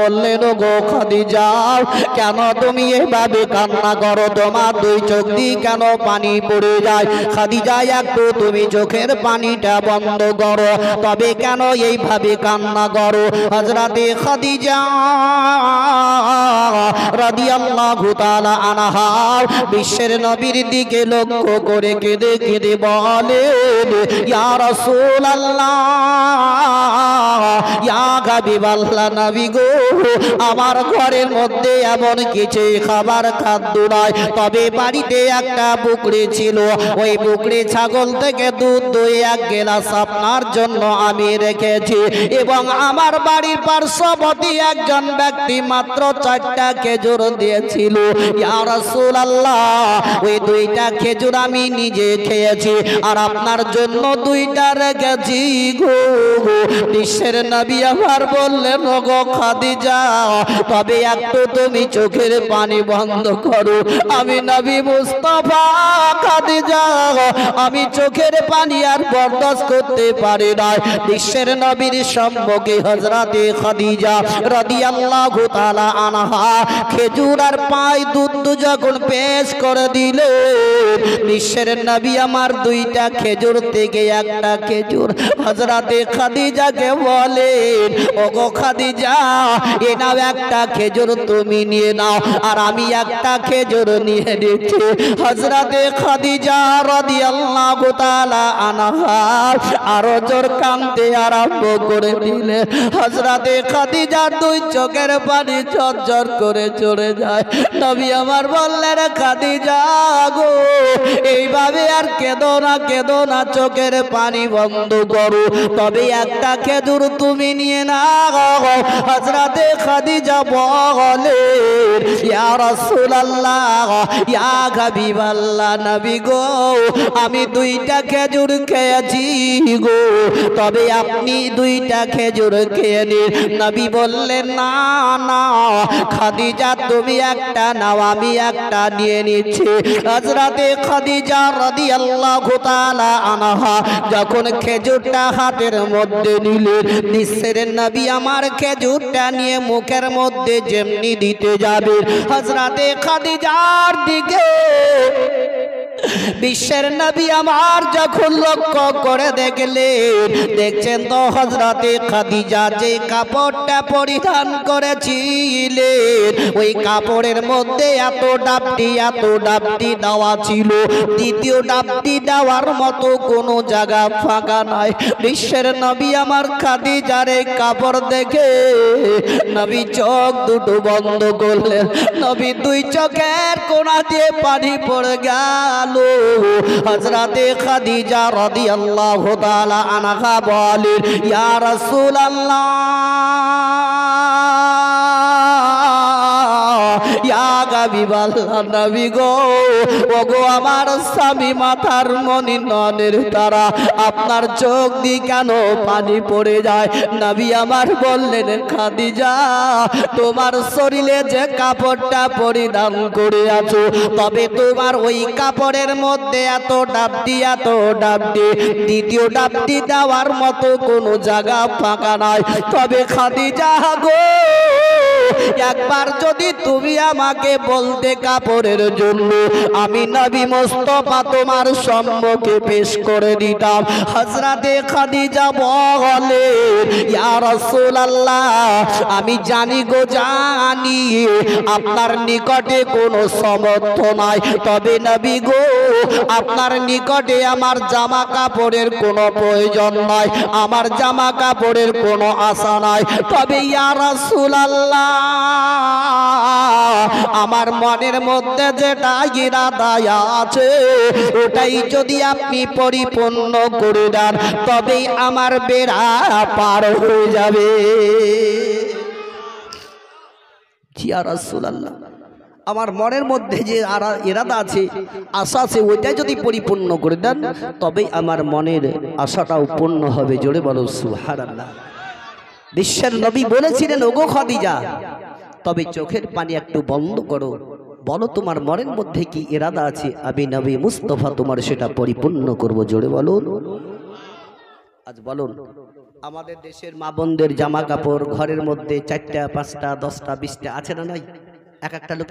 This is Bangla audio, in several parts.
বললেন, ওগো খাদিজা, কেন তুমি এভাবে কান্না করো? তোমার দুই চোখ দিয়ে কেন পানি পড়ে যায়? খাদিজা, একটু তুমি চোখের পানিটা বন্ধ করো। তবে কেন এইভাবে কান্না করো? হযরতে খাদিজা রাদিয়াল্লাহু তাআলা আনহা বিশ্বের নবীর দিকে লক্ষ্য করে কেঁদে কেঁদে বলেন, ইয়া রাসূলুল্লাহ, ইয়া হাবিবাল্লাহ, নবী গো, আমার ঘরের মধ্যে এমন কিছু খাবার খাদ্য নাই, তবে বাড়িতে একটা বকরি ছিল। ওই বকরি ছাগল থেকে দুধ দই এক গ্লাস আপনার জন্য আমি রেখেছি, এবং আমার বাড়ির পার্শ্ববর্তী একজন ব্যক্তি মাত্র 4টা খেজুর দিয়েছিল। ইয়া রাসূলুল্লাহ, ওই 2টা খেজুর আমি নিজে খেয়েছি, আর আপনার জন্য 2টা রেখেছি গো। বিশ্বের নবী আমার বললেন, ওগো খাদিজা, তবে একটু তুমি চোখের পানি বন্ধ করো। আমি নবী মুস্তাফা, খাদিজা, আমি চোখের পানি আর বরদাস্ত করতে পারি না। বিশ্বের নবীর সম্মুখে হযরতে খাদিজা রাদিয়াল্লাহু তাআলা আনহা খেজুর আর পাই দুধ যখন পেশ করে দিলেন, বিশ্বের নবী আমার 2টা খেজুর থেকে একটা খেজুর হযরতে খাদিজাকে বলেন, ওগো খাদিজা, এ নাও একটা খেজুর তুমি নিয়ে নাও, আর আমি একটা খেজুর নিয়ে নিচ্ছি। হযরতে খাদিজা রাদিয়াল্লাহু তাআলা আনহা আরো জোর কাঁদতে আরম্ভ করে দিলেন। হযরতে খাদিজার 2 চোখের পানি ঝরঝর করে চলে যায়। নবী আমার বললেন, খাদিজা গো, এইভাবে আর কেঁদো না, কেঁদো না, চোখের পানি বন্ধ করো, তবে একটা খেজুর তুমি নিয়ে নাও। হযরতে খাদিজা বলেন, ইয়া রাসূলুল্লাহ, ইয়া হাবিবাল্লাহ, নবী গো, আমি 2টা খেজুর খেয়েছি গো, তবে আপনি 2টা খেজুর খেয়ে নিন। নবী বললেন, না না খাদিজা, তুমি একটা নাও, আমি একটা নিয়ে নিচ্ছি। হযরতে খাদিজা রাদিয়াল্লাহু তাআলা আনহা যখন খেজুরটা হাতের মধ্যে নিলেন, বিশ্বের নবী আমার খেজুরটা নিয়ে মুখের মধ্যে যেমনি দিতে যাবে, হযরতে খাদিজার দিকে বিশ্বের নবী আমার যখন লক্ষ্য করে দেখলেন, দেখছেন তো হযরতে খাদিজা যে কাপড়টা পরিধান করেছিলেন, ওই কাপড়ের মধ্যে এত ডাবটি দেওয়া ছিল, দ্বিতীয় ডাবটি দেওয়ার মতো কোনো জায়গা ফাঁকা নাই। বিশ্বের নবী আমার খাদিজার এই কাপড় দেখে নবী চোখ দুটো বন্ধ করলেন। নবী 2 চোখের কোণা দিয়ে পানি পড়ে গেল। হযরতে খাদিজা রাদিয়াল্লাহু তাআলা আনহা বলেন, ইয়া রাসূলুল্লাহ, ইয়া হাবিবাল্লাহ, নবী গো, ওগো আমার স্বামী মাথার মনি নয়নের তারা, আপনার চোখ দিয়ে কেন পানি পড়ে যায়? নবী আমার বললেন, খাদিজা, তোমার শরীরে যে কাপড়টা পরিধান করে আছো, তবে তোমার ওই কাপড়ের মধ্যে এত ডাবটি, দ্বিতীয় ডাবটি দেওয়ার মতো কোনো জায়গা ফাঁকা নাই। তবে খাদিজা গো, একবার যদি তুমি আমাকে বলতে কাপড়ের জন্য, আমি নবী মুস্তাফা তোমার সম্মুখে পেশ করে দিতাম। হযরতে খাদিজা বলেন, ইয়া রাসূলুল্লাহ, আমি জানি গো, জানি আপনার নিকটে কোনো সামর্থ্য নাই, তবে নবী গো, আপনার নিকটে আমার জামা কাপড়ের কোনো প্রয়োজন নাই, আমার জামা কাপড়ের কোনো আশা নাই, তবে ইয়া রাসূলুল্লাহ, আমার মনের মধ্যে যেটা ইরাদা আছে, ওটাই যদি আপনি পরিপূর্ণ করে দেন, তবেই আমার বেড়া পার হয়ে যাবে। ইয়া রাসূলুল্লাহ, আমার মনের মধ্যে যে ইরাদা আছে, আশা আছে, ওইটাই যদি পরিপূর্ণ করে দেন, তবেই আমার মনের আশাটাও পূর্ণ হবে। জোরে বলো সুবহানাল্লাহ। বিশ্বের নবী বলেছিলেন, ওগো খাদিজা, তবে চোখের পানি একটু বন্ধ করো, বলো তোমার মনের মধ্যে কি ইরাদা আছে, আমি নবী মুস্তাফা তোমার সেটা পরিপূর্ণ করব। জোরে বলুন, আজ বলুন আমাদের দেশের মা বোনদের জামা কাপড় ঘরের মধ্যে 4টা 5টা 10টা 20টা আছে না নাই? এক একটা লোক।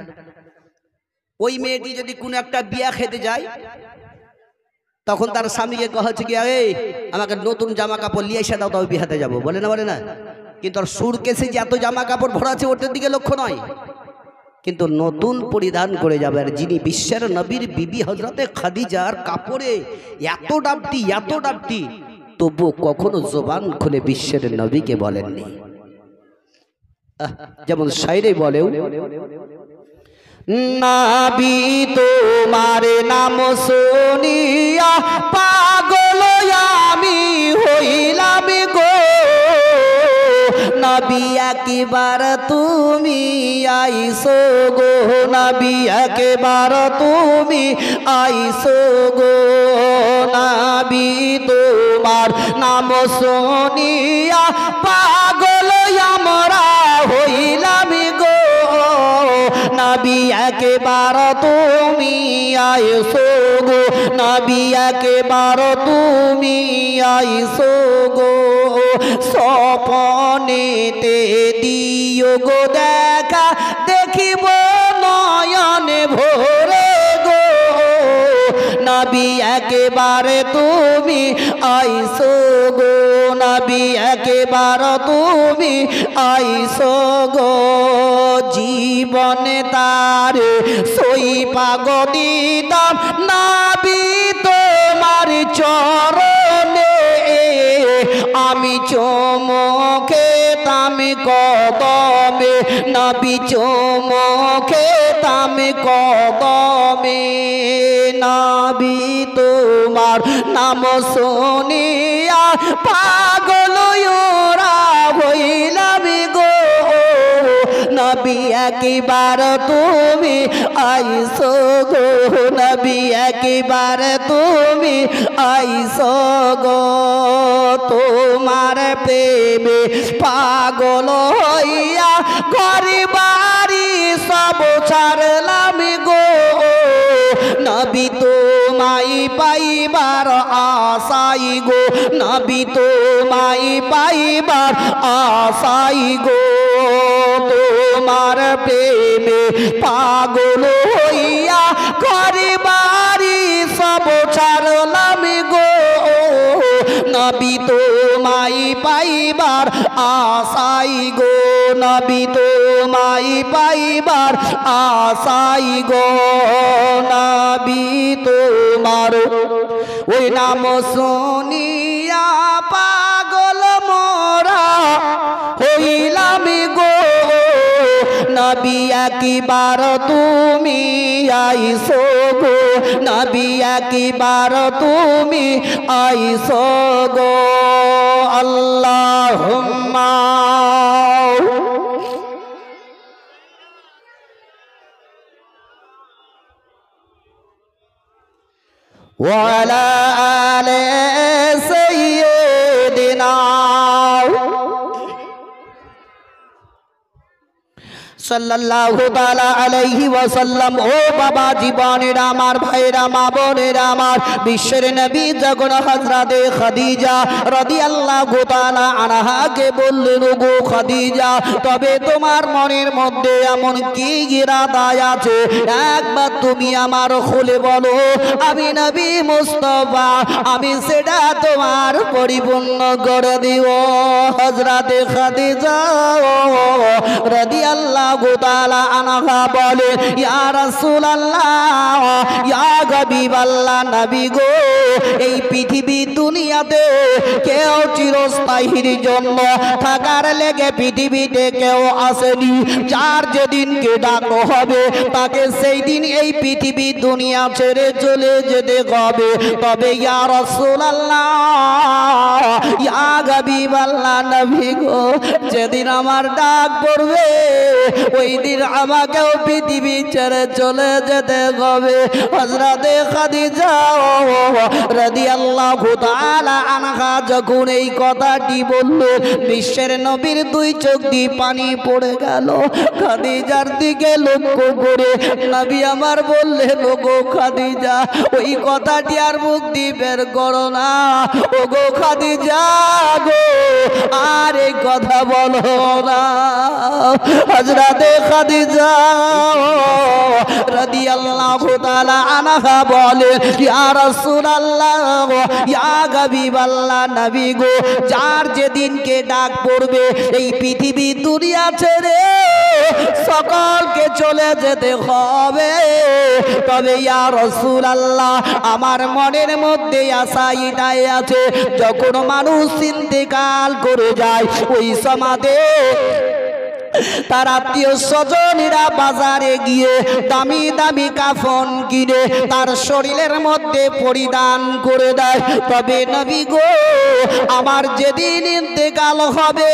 ওই মেয়েটি যদি কোনো একটা বিয়া খেতে যায় তখন তার স্বামীকে কহছে কি, এই আমাকে নতুন জামা কাপড় নিয়ে এসে দাও, তবে বিয়াতে যাবো, বলে না? বলে না? কিন্তু আর সুরকেসে যে এত জামা কাপড় ভরা আছে ওটার দিকে লক্ষ্য নয়, কিন্তু নতুন পরিধান করে যাবে। আর যিনি বিশ্বের নবীর বিবি হযরতে খাদিজার কাপড়ে এত ডাবটি তবু কখনো জবান খুলে বিশ্বের নবীকে বলেননি। যেমন শায়রে বলেও, নবী তোমার নাম শুনিয়া পাগল আমি হইলাম গো, নবী একবার তুমি আইসো গো, নবী একবার তুমি আইসো গো, নবী তোমার নাম শুনিয়া পাগল আমরা হইলাম গো, নবী একবার তুমি আইসো গো, নবী একবার তুমি আইসো গো, স্বপ্নেতে দিও গো দেখা, দেখিব নয়নে ভরে গো, নবী একবার তুমি আইসো গো, নবী একবার তুমি আইসো গো, জীবনে তার সই পাগ দিতাম নবী তোমার চরণে, আমি চুমুকে তামি কদমে, নবী চুমুকে তামি কদমে, নবী তোমার নাম শুনিয়া পাগল ওরা হইলাম গো, নবী একবার তুমি আইসো গো, নবী একবার তুমি আইসো গো, তোমার প্রেমে পাগল হইয়া ঘর বাড়ি সব ছাড়লাম গো, নবী তোমায় পাইবার আশাই গো, নবী তোমায় পাইবার আশাই গো, তোমার প্রেমে পাগল হইয়া ঘর বাড়ি সব ছাড়লাম গো, নবী তোমায় পাইবার আশাই গো, নবী তোমায় পাইবার আশাই গো, নবী তোমার ওই নাম শুনিয়া পাগল মোরা হইলাম গো, নবী একবার তুমি আইসো গো, নবী একবার তুমি আইসো গো, আল্লাহুম্মা ওয়া আলা আলি সাইয়্যিদিনা সাল্লাল্লাহু তাআলা আলাইহি ওয়াসাল্লাম। ও বাবা জীবনের আমার ভাইরা মা বোনেরা আমার, বিশ্বের নবী যখন হযরতে খাদিজা রাদিয়াল্লাহু তাআলা আনহাকে বললেন, গো খাদিজা তবে তোমার মনের মধ্যে এমন কি ইরাদা আছে একবার তুমি আমার খুলে বলো, আমি নবী মুস্তাফা আমি সেটা তোমার পরিপূর্ণ করে দিব। হযরতে খাদিজা রাদিয়াল্লাহু তাআলা আনহা বলে, ইয়া রাসূলুল্লাহ ইয়া হাবিবাল্লাহ, নবী গো এই পৃথিবী দুনিয়াতে কেউ চিরস্থায়ীর জন্য থাকার লেগে পৃথিবীতে কেউ আসেনি, যার যেদিনকে ডাকো হবে তাকে সেই দিন এই পৃথিবী দুনিয়া ছেড়ে চলে যেতে হবে। তবে ইয়া রাসূলুল্লাহ ইয়া হাবিবাল্লাহ, নবী গো যেদিন আমার ডাক পড়বে ওই দিন আমাকেও পৃথিবী ছেড়ে চলে যেতে হবে। হযরতে খাদিজা রাদিয়াল্লাহু তাআলা আনহা যখন এই কথাটি বললেন, বিশ্বের নবীর দুই চোখ দিয়ে পানি পড়ে গেল। খাদিজার দিকে লক্ষ্য করে নবী আমার বললেন, ওগো খাদিজা ওই কথাটি আর মুখ দিয়ে বের করো না, ওগো খাদিজা গো আর এই কথা বলো না। হযরতে খাদিজা রাদিয়াল্লাহু তাআলা আনহা বলে ইয়া রাসূলুল্লাহ ইয়া হাবিবাল্লাহ নবী গো যার যেদিনকে ডাক পড়বে এই পৃথিবী দুনিয়া ছেড়ে সকলকে চলে যেতে হবে, তবে ইয়া রাসূলুল্লাহ আমার মনের মধ্যে আশা এটাই আছে যখন মানুষ ইন্তেকাল করে যায় ওই সমাধে তার আত্মীয় স্বজনেরা বাজারে গিয়ে দামি দামি কাফন কিনে তার শরীরের মধ্যে পরিধান করে দেয়। তবে নবী গো আমার যেদিন ইন্তেকাল হবে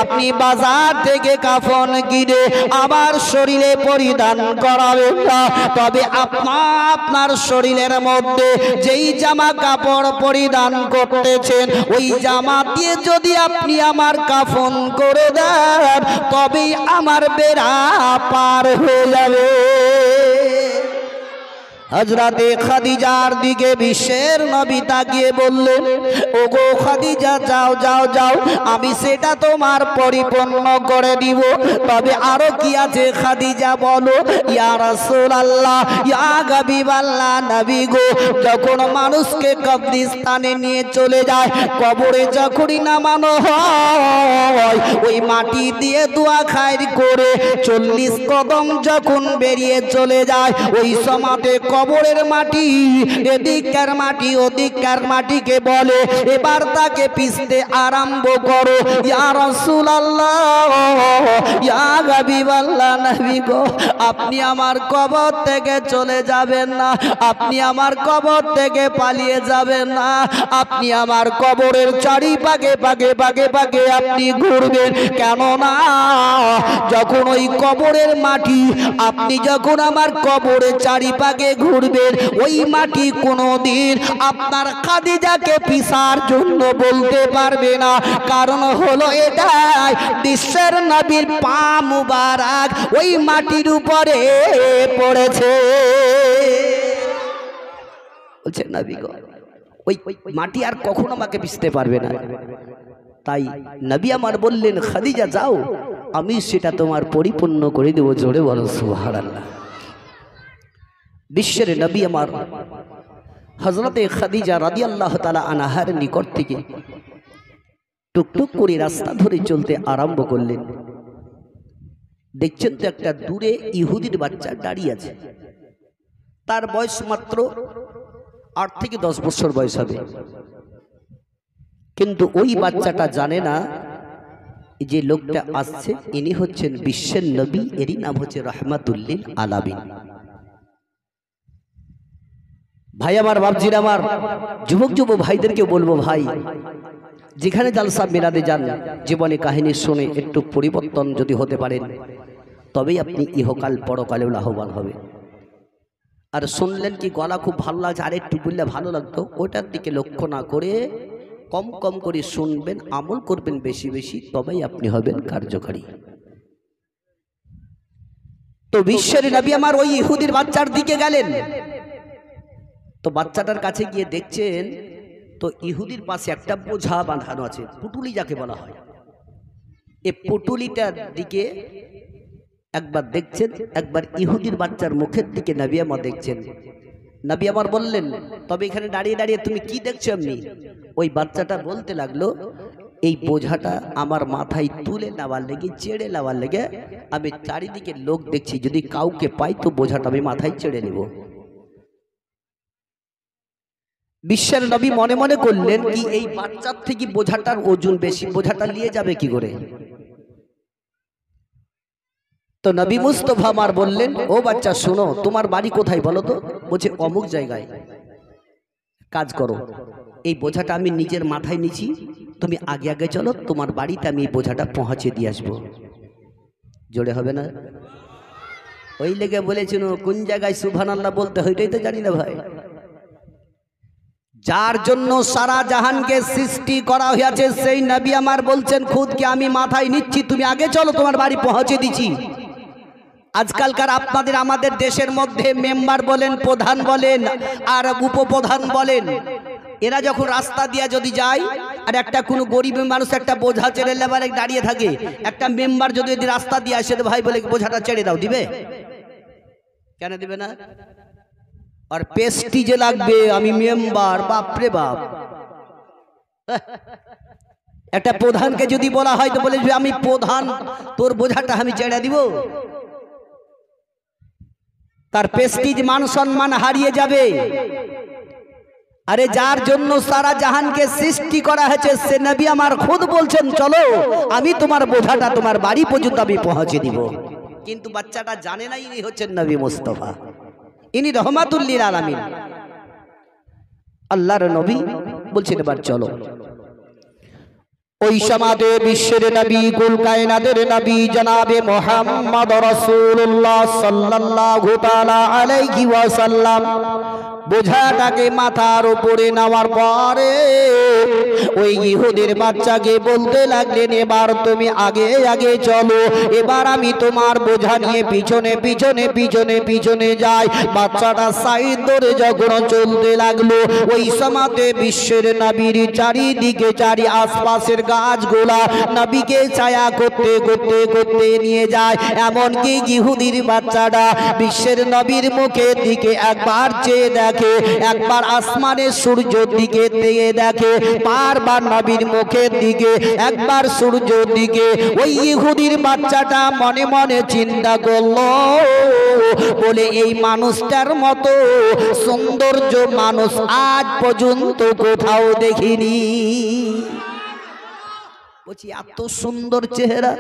আপনি বাজার থেকে কাফন কিনে আমার শরীরে পরিধান করাবেন না, তবে আপনার শরীরের মধ্যে যেই জামা কাপড় পরিধান করতেছেন ওই জামা দিয়ে যদি আপনি আমার কাফন করে দেন তবেই আমার বেড়া পার হয়ে যাবে। হযরতে খাদিজার দিকে বিশ্বের নবী তাকিয়ে বললেন ওগো খাদিজা যাও যাও যাও আমি সেটা তোমার পরিপূর্ণ করে দিব, তবে আরো কি আছে খাদিজা বলো। ইয়া রাসূলুল্লাহ ইয়া হাবিবাল্লাহ নবী গো যখন মানুষকে কবরস্থানে নিয়ে চলে যায় কবরে যখনই নামানো হয় ওই মাটি দিয়ে দোয়া খায়র করে 40 কদম যখন বেরিয়ে চলে যায় ওই সমাতে কবরের মাটি এদিককার মাটি ওদিককার মাটিকে বলে এবার তাকে পিষতে আরম্ভ করো। ইয়া রাসূলুল্লাহ ইয়া হাবিবাল্লাহ নবী গো আপনি আমার কবর থেকে চলে যাবেন না, আপনি আমার কবর থেকে পালিয়ে যাবেন না, আপনি আমার কবরের চারিপাশে পাকে পাকে পাকে আপনি ঘুরবেন, কেননা যখন ওই কবরের মাটি আপনি যখন আমার কবরের চারিপাশে ঘুরবেন ওই মাটি কোনোদিন আপনার খাদিজাকে পিছার জন্য বলতে পারবে না, কারণ হলো এটাই বিশ্বের নবীর পা মুবারক ওই মাটির উপরে পড়েছে। বলছে নবী গো ওই মাটি আর কখনো আমাকে পিছতে পারবে না, তাই নবী আমার বললেন খাদিজা যাও আমি সেটা তোমার পরিপূর্ণ করে দেব। জোরে বলো সুবহানাল্লাহ। বিশ্বের নবী আমার হযরতে খাদিজা রাদিয়াল্লাহু তাআলা আনহার নিকট থেকে টুকটুক করে রাস্তা ধরে চলতে আরম্ভ করলেন। দেখছেন তো একটা দূরে ইহুদির বাচ্চা দাঁড়িয়ে আছে, তার বয়স মাত্র 8 থেকে 10 বছর বয়স হবে, কিন্তু ওই বাচ্চাটা জানে না যে লোকটা আসছে ইনি হচ্ছেন বিশ্বের নবী, এরই নাম হচ্ছে রাহমাতুল লিল আলামিন। ভাই আমার বাপজির আমার যুবক যুবক ভাইদেরকে বলবো ভাই যেখানে জালসা মিলাদে যান জীবনে কাহিনী শুনে একটু পরিবর্তন যদি হতে পারেন তবেই আপনি ইহকাল পরকালেও লাভবান হবে। আর শুনলেন কি গলা খুব ভালো লাগছে আর একটু বললে ভালো লাগতো ওটার দিকে লক্ষ্য না করে কম কম করে শুনবেন, আমল করবেন বেশি বেশি, তবেই আপনি হবেন কার্যকারী। তো বিশ্বের নবী আমার ওই ইহুদির বাচ্চার দিকে গেলেন, তো বাচ্চাটার কাছে গিয়ে দেখছেন তো ইহুদির পাশে একটা বোঝা বাঁধানো আছে, পুটুলি যাকে বলা হয়। এই পুটুলিটার দিকে একবার দেখছেন, একবার ইহুদির বাচ্চার মুখের দিকে নবী আমার দেখছেন। নবী আমার বললেন তবে এখানে দাঁড়িয়ে দাঁড়িয়ে তুমি কি দেখছো? এমনি ওই বাচ্চাটা বলতে লাগলো এই বোঝাটা আমার মাথায় তুলে নেওয়ার লেগে চেড়ে নেওয়ার লেগে আমি চারিদিকে লোক দেখছি, যদি কাউকে পাই তো বোঝাটা আমি মাথায় চেড়ে নেব। বিশ্বের নবী মনে মনে করলেন কি এই বাচ্চার থেকে বোঝাটার ওজন বেশি, বোঝাটা নিয়ে যাবে কি করে? তো নবী মুস্তাফা আমার বললেন ও বাচ্চা শোনো তোমার বাড়ি কোথায় বলো তো? বলছে অমুক জায়গায়। কাজ করো এই বোঝাটা আমি নিজের মাথায় নিছি, তুমি আগে আগে চলো, তোমার বাড়িতে আমি এই বোঝাটা পৌঁছে দিয়ে আসবো। জোরে হবে না? ওই লেগে বলেছিল কোন জায়গায় সুবহানাল্লাহ বলতে হয় এটাই তো জানি না ভাই। যার জন্য সারা জাহানকে সৃষ্টি করা হয়েছে সেই নবী আমার বলছেন খুদকে আমি মাথায় নিচ্ছি, তুমি আগে চলো তোমার বাড়ি পৌঁছে দিচ্ছি। আজকালকার আপনাদের আমাদের দেশের মধ্যে মেম্বার বলেন, প্রধান বলেন আর উপপ্রধান বলেন, এরা যখন রাস্তা দিয়ে যদি যায় আর একটা কোনো গরিব মানুষ একটা বোঝা ছেড়ে লেবারে দাঁড়িয়ে থাকে, একটা মেম্বার যদি রাস্তা দিয়ে আসে তো ভাই বলে বোঝাটা ছেড়ে দাও, দিবে? কেন দিবে না? আর পেস্টিজে লাগবে আমি মেম্বার, বাপরে বাপ। একটা প্রধানকে যদি বলা হয় তো বলে আমি প্রধান, তোর বোঝাটা আমি ছেড়ে দিব। তার পেস্টিজ মান সম্মান হারিয়ে যাবে। আরে যার জন্য সারা জাহানকে সৃষ্টি করা হয়েছে সে নবী আমার খুদ বলছেন চলো আমি তোমার বোঝাটা তোমার বাড়ি পর্যন্ত আমি পৌঁছে দিব। কিন্তু বাচ্চাটা জানে না ইনি হচ্ছেন নবী মুস্তাফা, ইনি রহমাতুল লিল আলামিন, আল্লাহর নবী। বলছেন এবার চলো। ওই সমাজে বিশ্বের নবী কুল কায়নাতের নবী জনাবে মুহাম্মদ রাসূলুল্লাহ সাল্লাল্লাহু তাআলা আলাইহি ওয়াসাল্লাম বোঝাটাকে মাথার উপরে নেওয়ার পরে ওই ইহুদির বাচ্চাকে বলতে লাগলেন এবার তুমি আগে আগে চলো, এবার আমি তোমার বোঝা নিয়ে পিছনে পিছনে পিছনে পিছনে যাই। বাচ্চাটা সাইড ধরে যখন চলতে লাগলো ওই সমাতে বিশ্বের নবীর চারিদিকে চারি আশপাশের গাছগুলা নবীকে ছায়া করতে করতে করতে নিয়ে যায়। এমনকি ইহুদির বাচ্চাটা বিশ্বের নবীর মুখের দিকে একবার চেয়ে দেখে, একবার আসমানের সূর্যের দিকে চেয়ে দেখে, বারবার নবীর মুখের দিকে, একবার সূর্যের দিকে। ওই ইহুদির বাচ্চাটা মনে মনে চিন্তা করলো, বলে এই মানুষটার মতো সৌন্দর্য মানুষ আজ পর্যন্ত কোথাও দেখিনি। বলছি এত সুন্দর চেহারা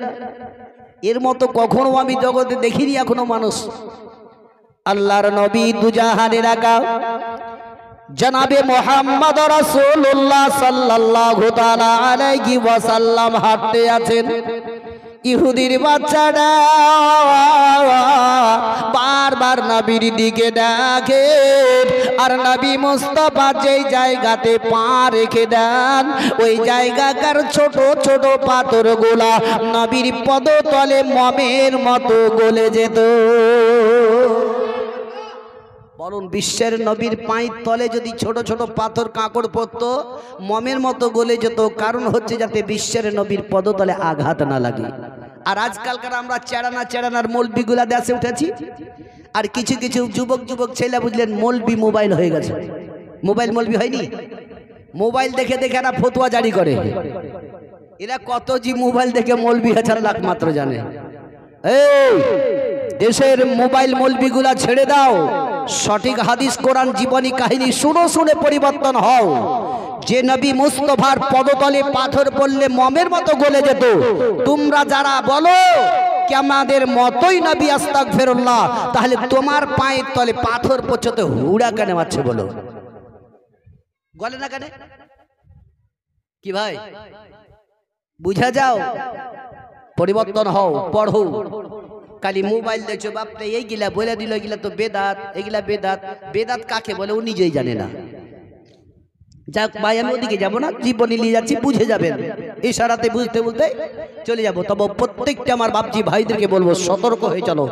এর মতো কখনো আমি জগতে দেখিনি এখনো মানুষ। আল্লাহর নবী দুজাহানের আকা জনাবে মুহাম্মদ রাসূলুল্লাহ সাল্লাল্লাহু তাআলা আলাইহি ওয়াসাল্লাম হাঁটতে আছেন। ইহুদির বাচ্চাটা বারবার নবীর দিকে ডাকে, আর নবী মুস্তাফা যেই জায়গাতে পা রেখে দেন ওই জায়গাকার ছোট ছোট পাথরগুলা নবীর পদতলে মমের মতো গলে যেত। বলুন বিশ্বের নবীর পায়ের তলে যদি ছোট ছোট পাথর কাঁকড় পড়তো মমের মতো গলে যেত, কারণ হচ্ছে যাতে বিশ্বের নবীর পদতলে আঘাত না লাগে। আর আজকালকার আমরা চেড়ানার মৌলবিগুলা দেশে উঠেছি, আর কিছু কিছু যুবক ছেলে বুঝলেন মৌলবি মোবাইল হয়ে গেছে। মোবাইল মৌলবি হয়নি, মোবাইল দেখে দেখে এরা ফতোয়া জারি করে। এরা কত জি মোবাইল দেখে মৌলবি হাজার লাখ মাত্র জানে। এই দেশের মোবাইল মৌলবিগুলা ছেড়ে দাও, সঠিক হাদিস কোরআন জীবনী কাহিনী শুনো, শুনে পরিবর্তন হও। যে নবী মুস্তাফার পদতলে পাথর পড়লে মমের মতো গলে যেত, তোমরা যারা বলো কি আমাদের মতোই নবী আস্তাগফিরুল্লাহ, তাহলে তোমার পায়ের তলে পাথর পড়ছে হুড়া কেন মারছে বলো? গলে না কেন? কি ভাই বুঝা যাও, পরিবর্তন হও, পড়ো। খালি মোবাইল দেখছো বাপরে এইগুলা বলে দিল এগুলা তো বেদাত, এগুলা বেদাত। বেদাত কাকে বলে ও নিজেই জানে না। যাক ভাই আমি ওদিকে যাবো না, জীবনী নিয়ে যাচ্ছি, বুঝে যাবেন ইশারাতে বুঝতে বলতে চলে যাবো। তবে প্রত্যেকটা আমার বাপজি ভাইদেরকে বলবো সতর্ক হয়ে চলো।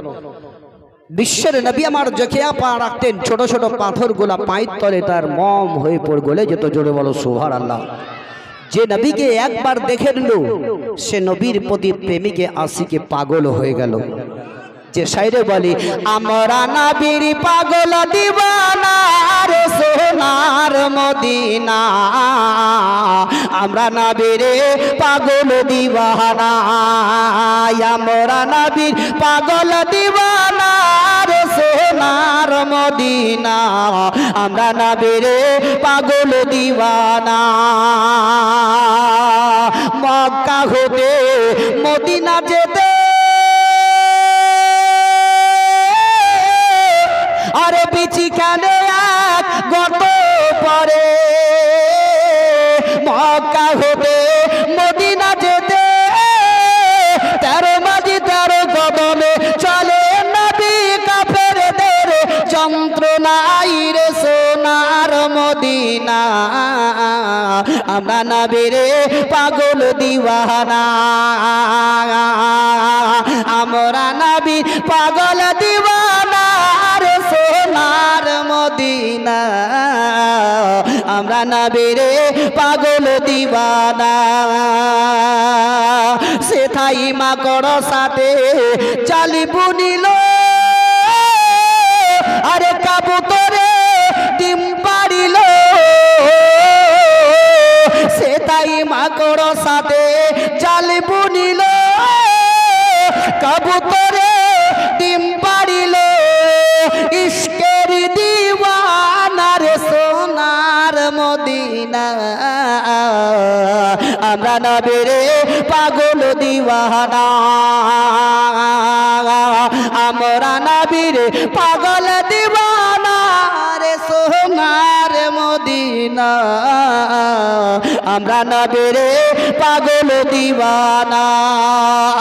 বিশ্বের নবী আমার যে পা রাখতেন ছোট ছোট পাথরগুলা পায়ের তলে তার মম হয়ে পড়ে গলে যেত। জোরে বলো সুবহানাল্লাহ। যে নবীকে একবার দেখে নিল সে নবীর প্রতি প্রেমিকে আশিকে পাগল হয়ে গেল। যে শায়রে বলি আমরা নবীর পাগল দিওয়ানা রে সোনার মদিনা, আমরা নবীর পাগল দিওয়ানা, আমরা নবীর পাগল দিওয়ানা রে সোনার মদিনা, আমরা নবীর পাগল দিওয়ানা। মক্কা হতে মদিনা যেতে আরে বিচি কানে এক গত পরে, মক্কা হতে মদিনা যেতে 13 মাঝি 13 কদমে চলে নবী কাফেরদের যন্ত্রণাই রে সোনার মদিনা, আমরা নবীর পাগল দিওয়ানা, আমরা নবীর পাগল দিওয়ানা রে সোনার সোনার মদিনা আমরা নবীরে পাগল দিওয়ানা সেথাই মাকড় সাথে চালি বুনিল আরে কাবুতরে ডিম পাড়িল সেথাই মাকড় সাথে চালি বুনিল কাবুতরে ডিম পাড়িল ইশকের দিওয়ানার সোনার মদিনা আমরা নবীরে পাগল দিওয়ানা আমরা নবীরে পাগল দিওয়ানা রে সোনার মদিনা আমরা নবীরে পাগল দিওয়ানা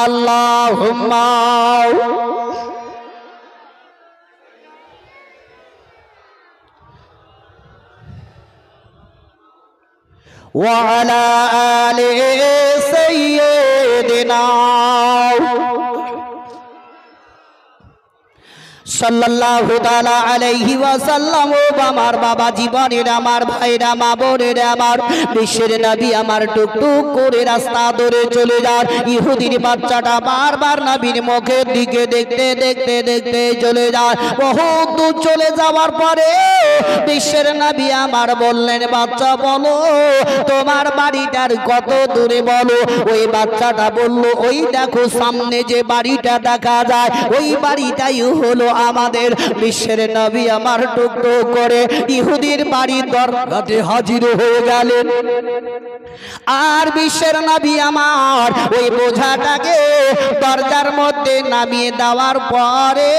আল্লাহুম্মা وعلى آل سيدنا সাল্লাল্লাহু তাআলা আলাইহি ওয়াসাল্লাম। ও আমার বাবা জীবনের আমার ভাইরা মা বোনেরা আমার বিশ্বের নবী আমার টুকটুক করে রাস্তা ধরে চলে যান। ইহুদির বাচ্চাটা বারবার নবীর মুখের দিকে দেখতে দেখতে দেখতে চলে যায়। বহুত দূর চলে যাওয়ার পরে বিশ্বের নবী আমার বললেন, বাচ্চা বলো তোমার বাড়িটার কত দূরে বলো। ওই বাচ্চাটা বলল, ওই দেখো সামনে যে বাড়িটা দেখা যায় ওই বাড়িটাই হলো আমাদের। বিশ্বের নবী আমার টুকরো করে ইহুদির বাড়ির দরজাতে হাজির হয়ে গেলেন। আর বিশ্বের নবী আমার ওই বোঝাটাকে দরজার মধ্যে নামিয়ে দেওয়ার পরে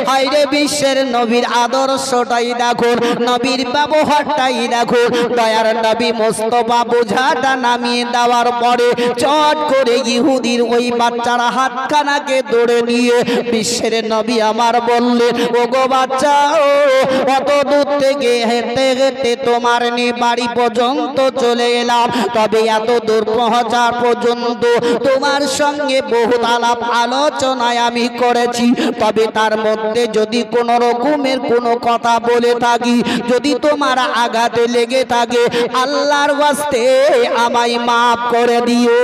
হায়রে বিশ্বের নবীর আদর্শটাই দেখো, নবীর ব্যবহারটাই দেখো। দয়ার নবী মোস্তফা বোঝাটা নামিয়ে দেওয়ার পরে চট করে ইহুদির ওই বাচ্চার হাতখানাকে ধরে নিয়ে বিশ্বের নবী আমার বললেন, ওগো বাচ্চা ও কত দূর থেকে হেঁটে হেঁটে তোমার নিয়ে বাড়ি পর্যন্ত চলে এলাম, তবে এত দূর পৌঁছার পর্যন্ত তোমার সঙ্গে বহুত আলাপ আলোচনায় আমি করেছি, তবে তার মধ্যে যদি কোনো রকমের কোনো কথা বলে থাকি, যদি তোমার আঘাতে লেগে থাকে, আল্লাহর ওয়াস্তে আমায় মাফ করে দিও।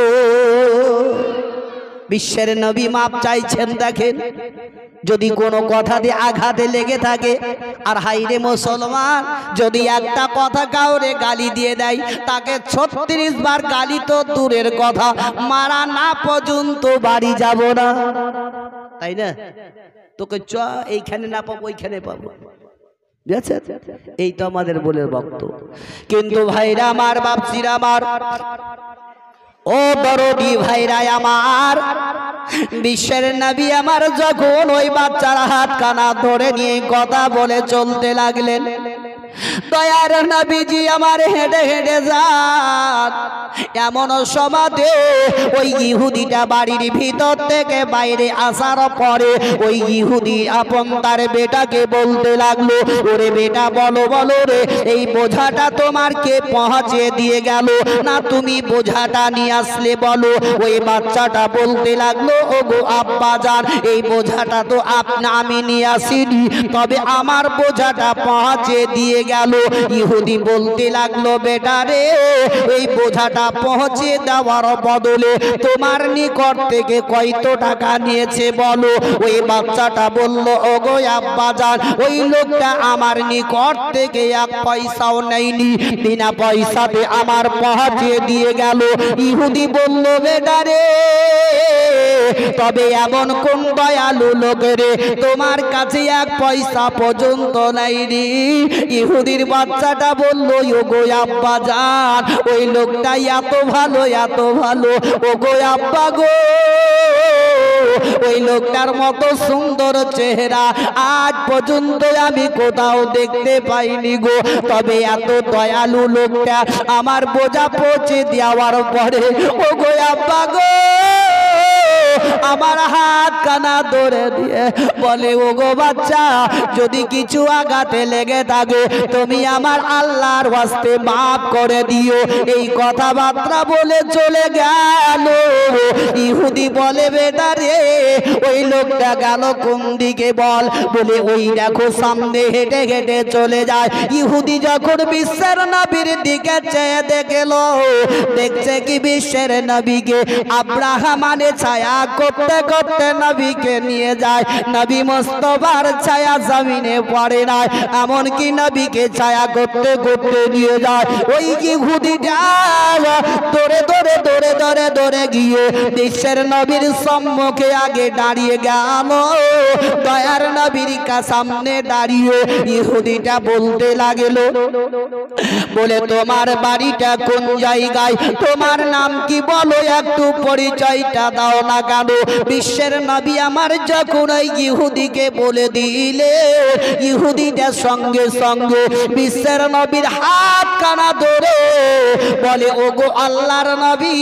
বিশ্বের নবী মাপ চাইছেন। দেখেন, যদি কোনো কথা দিয়ে আঘাতে লেগে থাকে, আর হাইরে মুসলমান যদি একটা কথা কাউরে গালি দিয়ে দেয়, তাকে 36 বার গালি তো দূরের কথা, মারা না পর্যন্ত বাড়ি যাব না, তাই না? তোকে চ এইখানে না পাবো ওইখানে পাবো, এই তো আমাদের বলে বক্তব্য। কিন্তু ভাইরা আমার, বাপসিরা আমার, ও দরদি ভাইরা আমার, বিশ্বের নবী আমার যখন ওই বাচ্চার হাতখানা ধরে নিয়ে কথা বলে চলতে লাগলেন, দয়ার নবীজি আমার হেঁটে হেঁটে যান। এমন সমাধে ওই ইহুদিটা বাড়ির ভিতর থেকে বাইরে আসার পরে ওই ইহুদি আপন তার বেটাকে বলতে লাগলো, ওরে বেটা বলো বলো রে, এই বোঝাটা তোমার কে পৌঁছে দিয়ে গেল, না তুমি বোঝাটা নিয়ে আসলে বলো। ওই বাচ্চাটা বলতে লাগলো, ওগো আব্বা জান, এই বোঝাটা তো আমি নিয়ে আসিনি, তবে আমার বোঝাটা পৌঁছে দিয়ে গেল। ইহুদি বলতে লাগলো, বেটা রে, এই বোঝাটা পৌঁছে দেওয়ার বদলে তোমার নিকট থেকে কত টাকা নিয়েছে বলো। ওই বাচ্চাটা বলল, ওগো আব্বা জান, ওই লোকটা আমার নিকট থেকে 1 পয়সাও নেয়নি, বিনা পয়সাতে আমার পৌঁছে দিয়ে গেল। ইহুদি বলল, বেটা রে, তবে এমন কোন দয়ালু লোক রে তোমার কাছে 1 পয়সা পর্যন্ত নেয়নি? ইহুদির বাচ্চাটা বলল, ওগো আব্বা জান, ওই লোকটা এত ভালো এত ভালো, ওগো আব্বা গো, ওই লোকটার মতো সুন্দর চেহারা আজ পর্যন্ত আমি কোথাও দেখতে পাইনি গো। তবে এত দয়ালু লোকটা আমার বোঝা পৌঁছে দেওয়ার পরে, ওগো আব্বা গো, আমার হাত কানা ধরে দিয়ে বলে ওগো বাচ্চা, যদি কিছু আঘাতে লেগে থাকে তুমি আমার আল্লাহর ওয়াস্তে মাফ করে দিও। এই কথাবার্তা বলে চলে গেল। ইহুদি বলে বেটা রে, ওই লোকটা গেল কোন দিকে বল? বলে ওই দেখো সামনে হেঁটে হেঁটে চলে যায়। ইহুদি যখন বিশ্বের নবীর দিকে চেয়ে দেখলো, দেখছে কি বিশ্বের নবীকে আব্রাহামানে ছায়া করতে করতে নবীকে নিয়ে যায়। নবী মুস্তাফার ছায়া জমিনে পড়ে না, এমনকি নবীকে ছায়া করতে করতে নিয়ে যায়। ওই ইহুদিটা দৌড়ে দৌড়ে দৌড়ে দৌড়ে দৌড়ে গিয়ে বিশ্বের নবীর সম্মুখে আগে দাঁড়িয়ে গেল। দয়ার নবীর সামনে দাঁড়িয়ে ইহুদিটা বলতে লাগলো, বলে তোমার বাড়িটা কোন জায়গায়, তোমার নাম কি বলো, একটু পরিচয়টা দাও না কেন? বিশ্বের নবী আমার যখন ওই ইহুদিকে বলে দিলে, ইহুদিটা সঙ্গে সঙ্গে বিশ্বের নবীর হাত কানা ধরে বলে ওগো আল্লাহর নবী,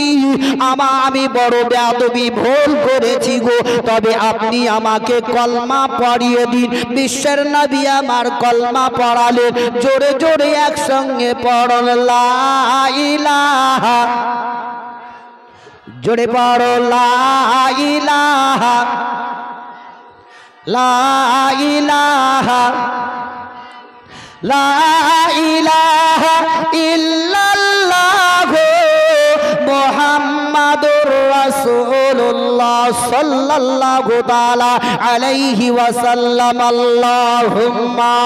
আমি বড় বেয়াদবি ভুল করেছি গো, তবে আপনি আমাকে কলমা পড়িয়ে দিন। বিশ্বের নবী আমার কলমা পড়ালেন। জোরে জোরে একসঙ্গে পড়ল লা ইলাহা, জোরে পড়ো লা ইলাহা, লা ইলাহা, লা ইলাহা ইল্লাল্লাহ মুহাম্মাদুর রাসূলুল্লাহ সাল্লাল্লাহু তাআলা আলাইহি ওয়াসাল্লাম। আল্লাহুম্মা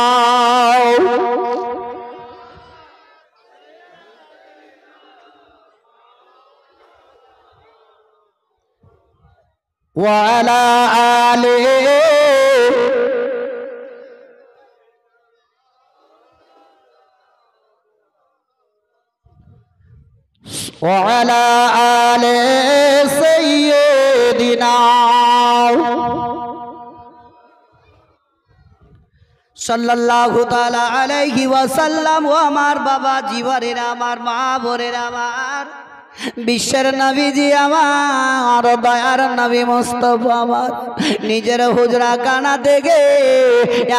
ওয়া আলা আলিহি وعلى آل سيدنا সাল্লাল্লাহু তাআলা আলাইহি ওয়াসাল্লাম। ও আমার বাবা জীবনের, আমার মা বোনের, আমার বিশ্বের নবীজি আমার দয়ার নবী মুস্তাফা আমার নিজের হুজরা কানা থেকে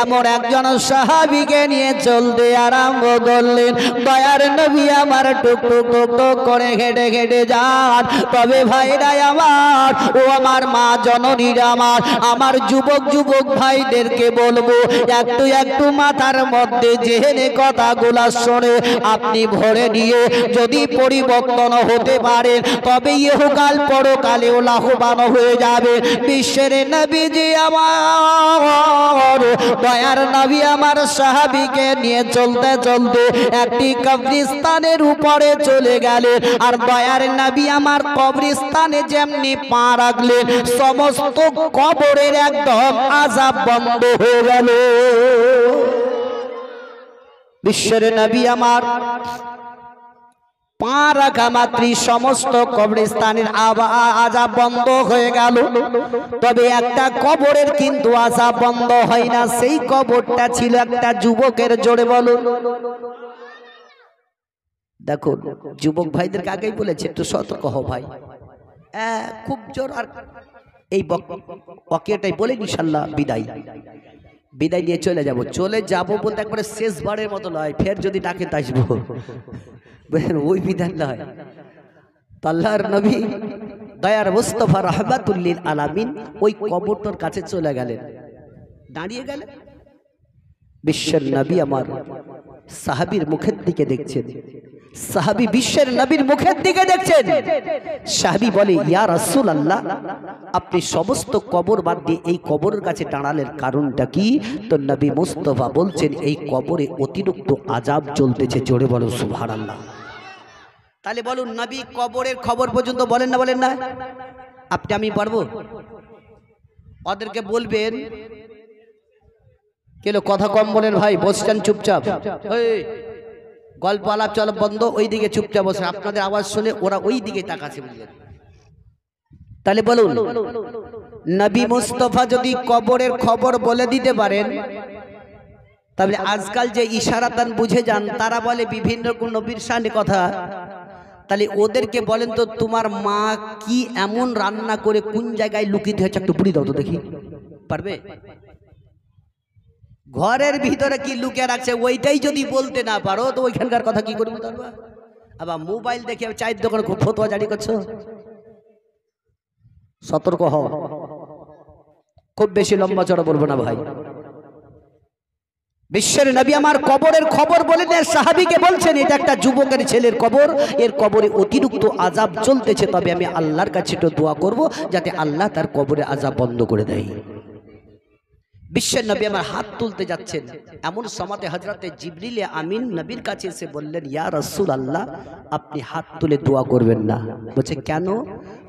এমন একজন সাহাবীকে নিয়ে চলতে আরম্ভ করলেন। দয়ার নবী আমার টুক টুক টুক টুক করে হেঁটে হেঁটে যান। তবে ভাইরা আমার, ও আমার মা জননীরা আমার যুবক যুবক ভাইদেরকে বলবো, একটু একটু মাথার মধ্যে জেনে কথাগুলা শুনে আপনি ভরে নিয়ে যদি পরিবর্তন হতে পারেন, তবে ইহকাল পরকালেও লাভবান হয়ে যাবে। বিশ্বের নবীজি আমার দয়ার নবী আমার সাহাবীকে নিয়ে চলতে চলতে একটি কবরস্থানের উপরে চলে গেলেন। আর দয়ার নবী আমার কবরস্থানে যেমনি পা রাখলেন, সমস্ত কবরের একদম আযাব বন্ধ হয়ে গেল। বিশ্বের নবী আমার পা রাখা মাত্রই সমস্ত কবরস্থানের আযাব বন্ধ হয়ে গেল। তবে একটা কবরের কিন্তু আযাব বন্ধ হয় না। সেই কবরটা ছিল একটা যুবকের। জোরে বলো। দেখো যুবক ভাইদেরকে আগেই বলেছে একটু সতর্ক হও ভাই, খুব জোর। আর এই ওয়াকিয়াটাই বলে ইনশাআল্লাহ বিদায় নিয়ে চলে যাব বলতে একবারে শেষবারের মতো নয়, ফের যদি ডাকে আসবো, ওই বিধান নয়। আল্লাহর নবী দয়ার মুস্তাফা রাহমাতুল লিল আলামিন ওই কবরটার কাছে চলে গেলেন, দাঁড়িয়ে গেলেন। বিশ্বের নবী আমার সাহাবীর মুখের দিকে দেখছেন, সাহাবী বিশ্বের নবীর মুখের দিকে দেখছেন। সাহাবী বলে, ইয়া রাসূলুল্লাহ, আপনি সমস্ত কবর বাদ দিয়ে এই কবরের কাছে দাঁড়ালেন, কারণটা কি? তো নবী মুস্তাফা বলছেন, এই কবরে অতিরিক্ত আযাব চলতেছে। জোরে বলো সুবহানাল্লাহ। তাহলে বলুন, নবী কবরের খবর পর্যন্ত বলেন না? আপনি আমি পারবো? ওদেরকে বলবেন, কেন কথা কম বলেন ভাই, বসছেন চুপচাপ, গল্প আলাপ চল বন্ধ, ওই দিকে চুপচাপ বসে। আপনাদের আওয়াজ শুনে ওরা ওই দিকে তাকাচ্ছে, বুঝলেন? তাহলে বলুন, নবী মুস্তাফা যদি কবরের খবর বলে দিতে পারেন, তাহলে আজকাল যে ইশারাতান বুঝে যান, তারা বলে বিভিন্ন কোন নবীর শানে কথা, তাহলে ওদেরকে বলেন তো তোমার মা কি এমন রান্না করে কোন জায়গায় লুকিয়ে হচ্ছে একটু পুরি দাও তো দেখি, পারবে? ঘরের ভিতরে কি লুকিয়ে রাখছে ওইটাই যদি বলতে না পারো তো ওইখানকার কথা কি করবো? পারবা? আবার মোবাইল দেখে চায়ের দোকানে খুব ফতোয়া জারি করছো, সতর্ক হও। খুব বেশি লম্বা চড়া বলবো না ভাই। বিশ্বের নবী আমার কবরের খবর বলেন, সাহাবীকে বলছেন এটা একটা যুবকের ছেলের কবর, এর কবরে অতিরিক্ত আযাব চলতেছে, তবে আমি আল্লাহর কাছে একটু দোয়া করব যাতে আল্লাহ তার কবরে আযাব বন্ধ করে দেয়। বিশ্বের নবী আমার হাত তুলতে যাচ্ছেন, এমন সময়তে হযরতে জিবরিল আমিন নবীর কাছে এসে বললেন, ইয়া রাসূলুল্লাহ আপনি হাত তুলে দোয়া করবেন না। বলছে কেন?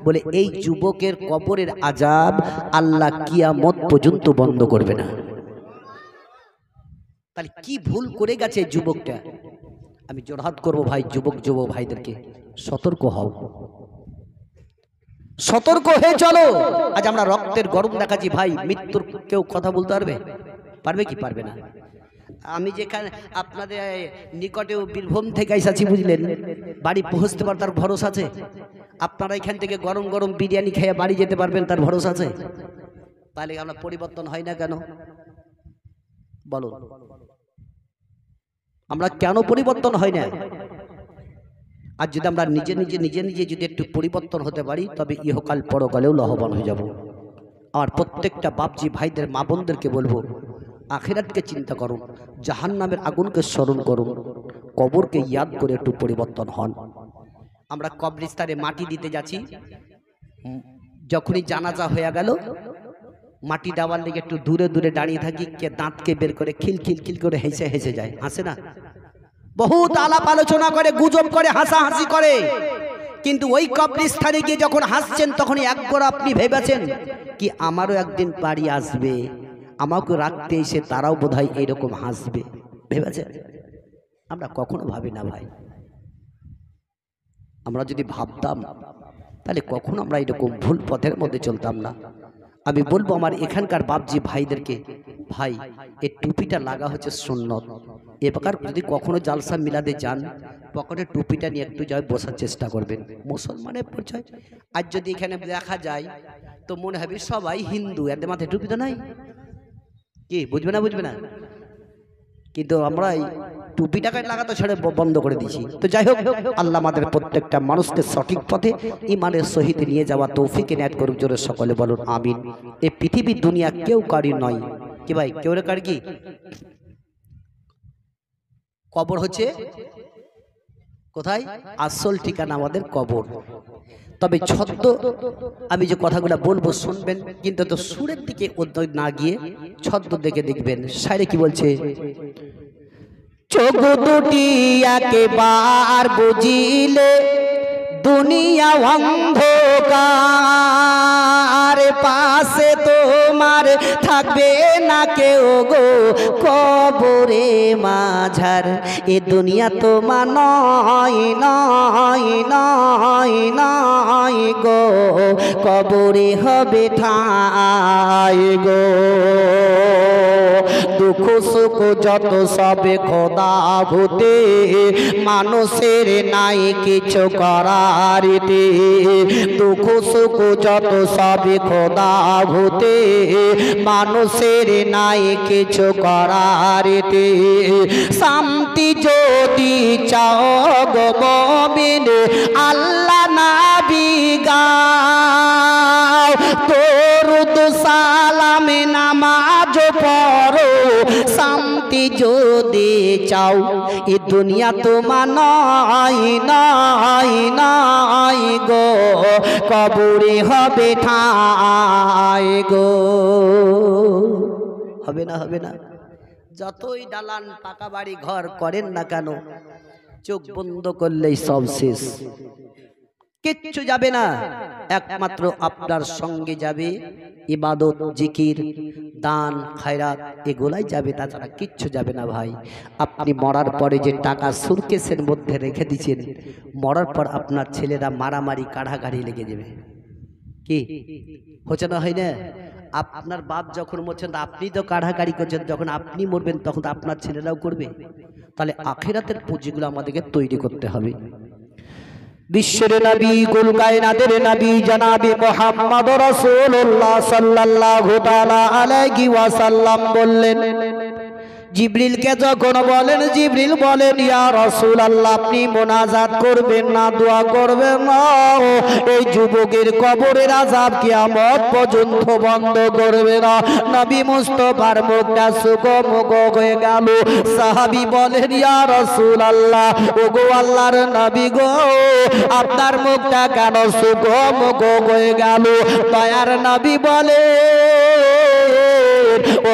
বলে এই যুবকের কবরের আযাব আল্লাহ কিয়ামত পর্যন্ত বন্ধ করবে না। তাহলে কি ভুল করে গেছে যুবকটা? আমি জোরহাত করবো ভাই, যুবক ভাইদেরকে সতর্ক হও, সতর্ক হয়ে চলো। আজ আমরা রক্তের গরম দেখাচ্ছি ভাই, মৃত্যুর কেউ কথা বলতে পারবে? পারবে কি পারবে না? আমি যেখানে আপনাদের নিকটেও বীরভূম থেকে এসেছি বুঝলেন, বাড়ি পৌঁছতে পার তার ভরসা আছে? আপনারা এখান থেকে গরম গরম বিরিয়ানি খেয়ে বাড়ি যেতে পারবেন তার ভরসা আছে? তাহলে আমরা পরিবর্তন হয় না কেন বলো? আমরা কেন পরিবর্তন হয় না? আর যদি আমরা নিজে নিজে যদি একটু পরিবর্তন হতে পারি তবে ইহকাল পরকালেও লাভবান হয়ে যাব। আর প্রত্যেকটা বাপজি ভাইদের মা বোনদেরকে বলবো, আখিরাতকে চিন্তা করুন, জাহান্নামের আগুনকে স্মরণ করুন, কবরকে ইয়াদ করে একটু পরিবর্তন হন। আমরা কবরস্থানে মাটি দিতে যাচ্ছি, যখনই জানাজা হয়ে গেল মাটি দেওয়ার লেগে একটু দূরে দূরে দাঁড়িয়ে থাকি, কে দাঁতকে বের করে খিল করে হেসে যায়, হাসে না? বহুত আলাপ আলোচনা করে, গুজব করে, হাসাহাসি করে, কিন্তু ওই কবরস্থানে গিয়ে যখন হাসছেন তখন একবার আপনি ভেবেছেন কি আমারও একদিন বাড়ি আসবে, আমাকে রাখতে এসে তারাও বোধহয় এইরকম হাসবে? ভেবেছেন? আমরা কখনো ভাবি না ভাই। আমরা যদি ভাবতাম তাহলে কখনো আমরা এরকম ভুল পথের মধ্যে চলতাম না। আমি বলবো আমার এখানকার বাপজি ভাইদেরকে, ভাই এই টুপিটা লাগা হচ্ছে সুন্নত। এ প্রকার যদি কখনো জালসা মিলাদে যান পকেটে টুপিটা নিয়ে একটু যাই বসার চেষ্টা করবেন, মুসলমানের পরিচয়। আর যদি এখানে দেখা যায় তো মনে হবে সবাই হিন্দু, এদের মাথায় টুপি তো নাই, কি বুঝবে না? কিন্তু আমরা এই টুপিটাকে লাগাতে ছেড়ে বন্ধ করে দিয়েছি। তো যাই হোক, আল্লাহ আমাদের প্রত্যেকটা মানুষকে সঠিক পথে ইমানের সহিত নিয়ে যাওয়া তৌফিক এনায়েত করুক। জোরে সকলে বলুন আমিন। এই পৃথিবীর দুনিয়া কেউ কারি নয়, কি ভাই কেউ কারি? কি কবর হচ্ছে কোথায়? আসল ঠিকানা আমাদের কবর। তবে ছদ্ম আমি যে কথাগুলো বলবো শুনবেন, কিন্তু তো সুরের দিকে না গিয়ে ছদ্ম দেখে দেখবেন। শায়রে কি বলছে? চোখ দুটি একেবার বুঝিলে দুনিয়া অন্ধকার, পাশে তোমার থাকবে না কেউ গো কবরে মাঝার। এ দুনিয়া তোমার নয় গো, কবরে হবে ঠাঁই গো। দুঃখ সুখ যত সবে খোদা হতে, মানুষের নাই কিছু করার তে। দুঃখ সুখ যত সবে খোদা হতে, মানুষের নাই কিছু করার তে। শান্তি যদি চাও গো মুমিন, আল্লাহ নাবি গাও, দরুদ সালাম নামাজ পড়ো। শান্তি যদি চাও এ দুনিয়া তোমার নয় গো, কবরে হবে ঠাঁই গো। হবে না? যতই দালান পাকা বাড়ি ঘর করেন না কেন, চোখ বন্ধ করলেই সব শেষ, কিচ্ছু যাবে না। একমাত্র আপনার সঙ্গে যাবে ইবাদত, জিকির, দান, খায়রাত, এগুলাই যাবে, তাছাড়া কিচ্ছু যাবে না ভাই। আপনি মরার পরে যে টাকা সুটকেসের মধ্যে রেখে দিচ্ছেন, মরার পর আপনার ছেলেরা মারামারি কাড়াকাড়ি লেগে যাবে। কি হচ্ছে না? হয় না? আপনার বাপ যখন মরছেন আপনি তো কাড়াকাড়ি করছেন, যখন আপনি মরবেন তখন তো আপনার ছেলেরাও করবে। তাহলে আখিরাতের পুঁজিগুলো আমাদেরকে তৈরি করতে হবে। বিশ্বের নবী কুল কায়নাতের নবী জনাবে মুহাম্মদ রাসূলুল্লাহ সাল্লাল্লাহু তাআলা আলাইহি ওয়াসাল্লাম বললেন, জিবরিলকে যখন বলেন, জিবরিল বলেন, ইয়া রাসূলুল্লাহ আপনি মুনাজাত করবেন না, দোয়া করবেন না, এই যুবকের কবরের আযাব কিয়ামত পর্যন্ত বন্ধ করবে না। নবী মুস্তাফার মুখটা সুগমুখ হয়ে গেল। সাহাবী বলেন, ইয়া রাসূলুল্লাহ, ওগো আল্লাহর নবী গো, আপনার মুখটা কেন সুগমুখ হয়ে গেল? দয়ার নবী বলে,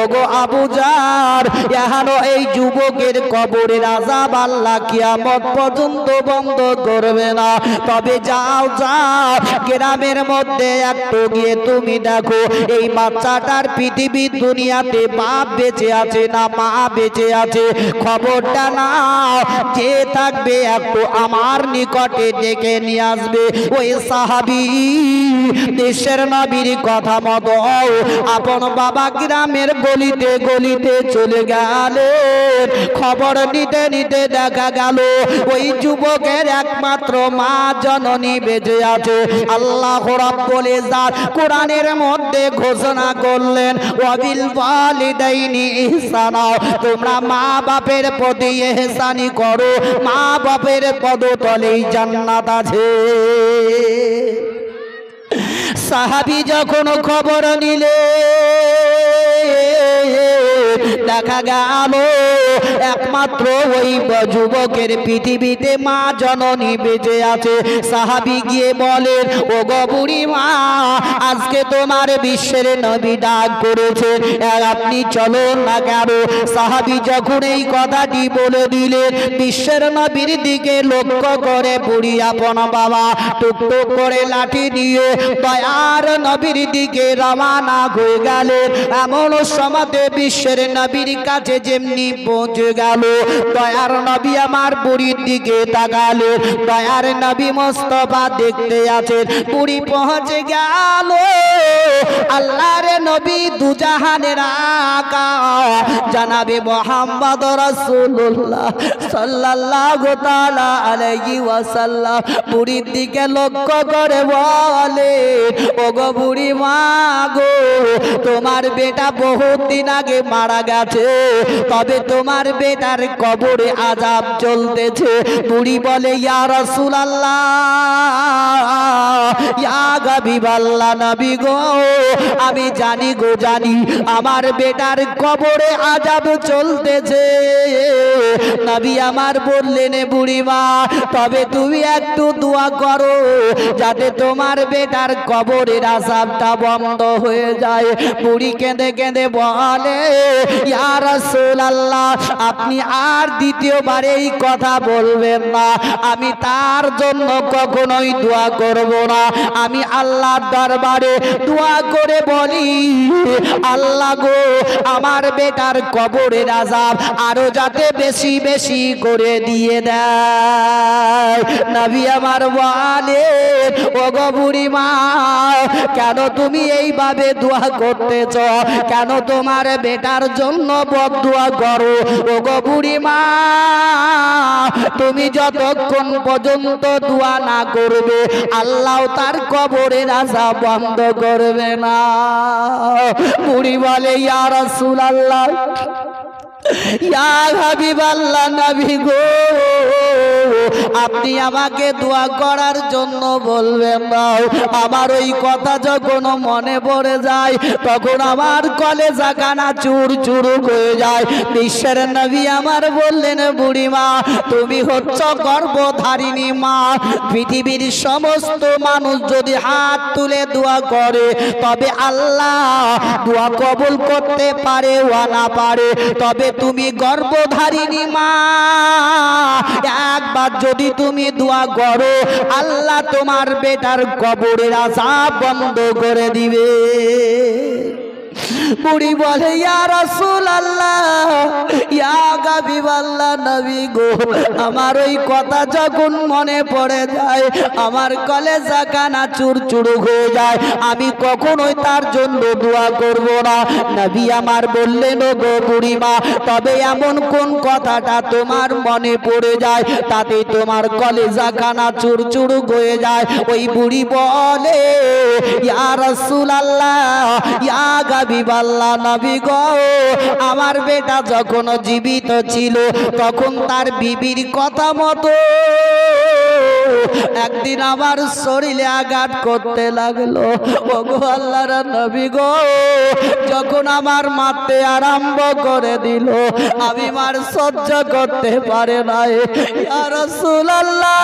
ওগো আবু জার, এখনো এই যুবকের কবরের আযাব আল্লাহ কিয়ামত পর্যন্ত বন্ধ করবে না। তবে যাও যাও, গ্রামের মধ্যে একটু গিয়ে তুমি দেখো এই বাচ্চাটার পৃথিবীর দুনিয়াতে বাপ বেঁচে আছে না মা বেঁচে আছে, খবরটা নাও। যে থাকবে একটু আমার নিকটে ডেকে নিয়ে আসবে। ওই সাহাবী দেশের নবীর কথা মতো আপন বাবা গ্রামের গলিতে গলিতে চলে গেলেন। খবর নিতে নিতে দেখা গেল ওই যুবকের একমাত্র মা জননী বেঁচে আছে। আল্লাহ রাব্বুল ইজ্জত কোরআনের মধ্যে ঘোষণা করলেন, ওয়াবিল ওয়ালিদাইনি ইহসানা, তোমরা মা বাপের প্রতি ইহসানি করো, মা বাপের পদতলেই জান্নাত আছে। সাহাবী যখন খবর নিলে দেখা গেল একমাত্র ওই যুবকের পৃথিবীতে মা জননী বেঁচে আছে। সাহাবী গিয়ে বলেন, ও গো বুড়ি মা, আজকে তোমার বিশ্বের নবী ডাক করেছে, আপনি চলো না কেন? সাহাবী যখন এই কথাটি বলে দিলেন, বিশ্বের নবীর দিকে লক্ষ্য করে বুড়ি আপন বাবা টুকটুক করে লাঠি নিয়ে দয়ার নবীর দিকে রওনা হয়ে গেলেন। এমন সমাতে বিশ্বের নবীর কাছে যেমনি পৌঁছে গেল, দয়ার নবী আমার বুড়ির দিকে তাকালেন। দয়ার নবী মুস্তাফা দেখতে আছেন। বুড়ি পৌঁছে গেল, আল্লাহর নবী দুজাহানের আকা জনাবে মুহাম্মদ রাসূলুল্লাহ সাল্লাল্লাহু তাআলা আলাইহি ওয়াসাল্লাম বুড়ির দিকে লক্ষ্য করে বলে, ওগো বুড়ি মা গো, তোমার বেটা বহুত দিন আগে মারা গেছে, তবে তোমার বেটার কবরে আযাব চলতেছে। বুড়ি বলে, ইয়া রাসূলুল্লাহ, ইয়া হাবিবাল্লাহ, নবী গো, আমি জানি গো জানি আমার বেটার কবরে আযাব চলতেছে। নবী আমার বললেন, বুড়ি মা, তবে তুমি একটু দোয়া করো যাতে তোমার বেটার কবরের আযাবটা বন্ধ হয়ে যায়। বুড়ি কেঁদে কেঁদে বলে, ইয়া রাসূলুল্লাহ, আপনি আর দ্বিতীয়বার এই কথা বলবেন না, আমি তার জন্য কখনোই দোয়া করব না। আমি আল্লাহর দরবারে দোয়া করে বলি, আল্লাহ গো, আমার বেটার কবরের আযাব আরো যাতে বেশি বেশি করে দিয়ে দেয়। নবী আমার বলে, ওগো বুড়ি মা, কেন তুমি এইভাবে দোয়া করতেছ? কেন তোমার বেটার জন্য বদদোয়া করো? ওগো বুড়ি মা, তুমি যতক্ষণ পর্যন্ত দোয়া না করবে আল্লাহ তার কবরের আযাব বন্ধ করবে না। বুড়ি বলে, ইয়া রাসূলুল্লাহ, ইয়া হাবিবাল্লাহ, নবী গো, আপনি আমাকে দোয়া করার জন্য বলবেন না। আমার ওই কথা যখন মনে পড়ে যায় তখন আমার কলেজা কানা চুর চুর হয়ে যায়। বিশ্বের নবী আমার বললেন, বুড়ি মা, তুমি হচ্ছ গর্ভধারিণী মা। পৃথিবীর সমস্ত মানুষ যদি হাত তুলে দোয়া করে তবে আল্লাহ দোয়া কবুল করতে পারে ওয়া না পারে, তবে তুমি গর্ভধারিণী মা, একবার যদি তুমি দোয়া করো আল্লাহ তোমার বেটার কবরের আযাব বন্ধ করে দিবে। বুড়ি বলে ইয়া রাসূলুল্লাহ ইয়া হাবিবাল্লাহ নবী গো, আমার ওই কথা যখন মনে পড়ে যায় আমার কলেজা কানা চুরচুর হয়ে যায়, আমি কখনোই তার জন্য দোয়া করব না। নবী আমার বললেন ও গো বুড়িমা, তবে এমন কোন কথাটা তোমার মনে পড়ে যায় তাতে তোমার কলেজা কানা চুরচুর হয়ে যায়? ওই বুড়ি বলে ইয়া রাসূলুল্লাহ ইয়া হাবিবাল্লাহ নবী গো, আমার বেটা যখন জীবিত ছিল তখন তার বিবির কথা মতো একদিন আমার শরীরে আঘাত করতে লাগলো। ওগো আল্লাহর নবী গো, যখন আমার মারতে আরম্ভ করে দিল আমি মার সহ্য করতে পারে নাই। ইয়া রাসূলুল্লাহ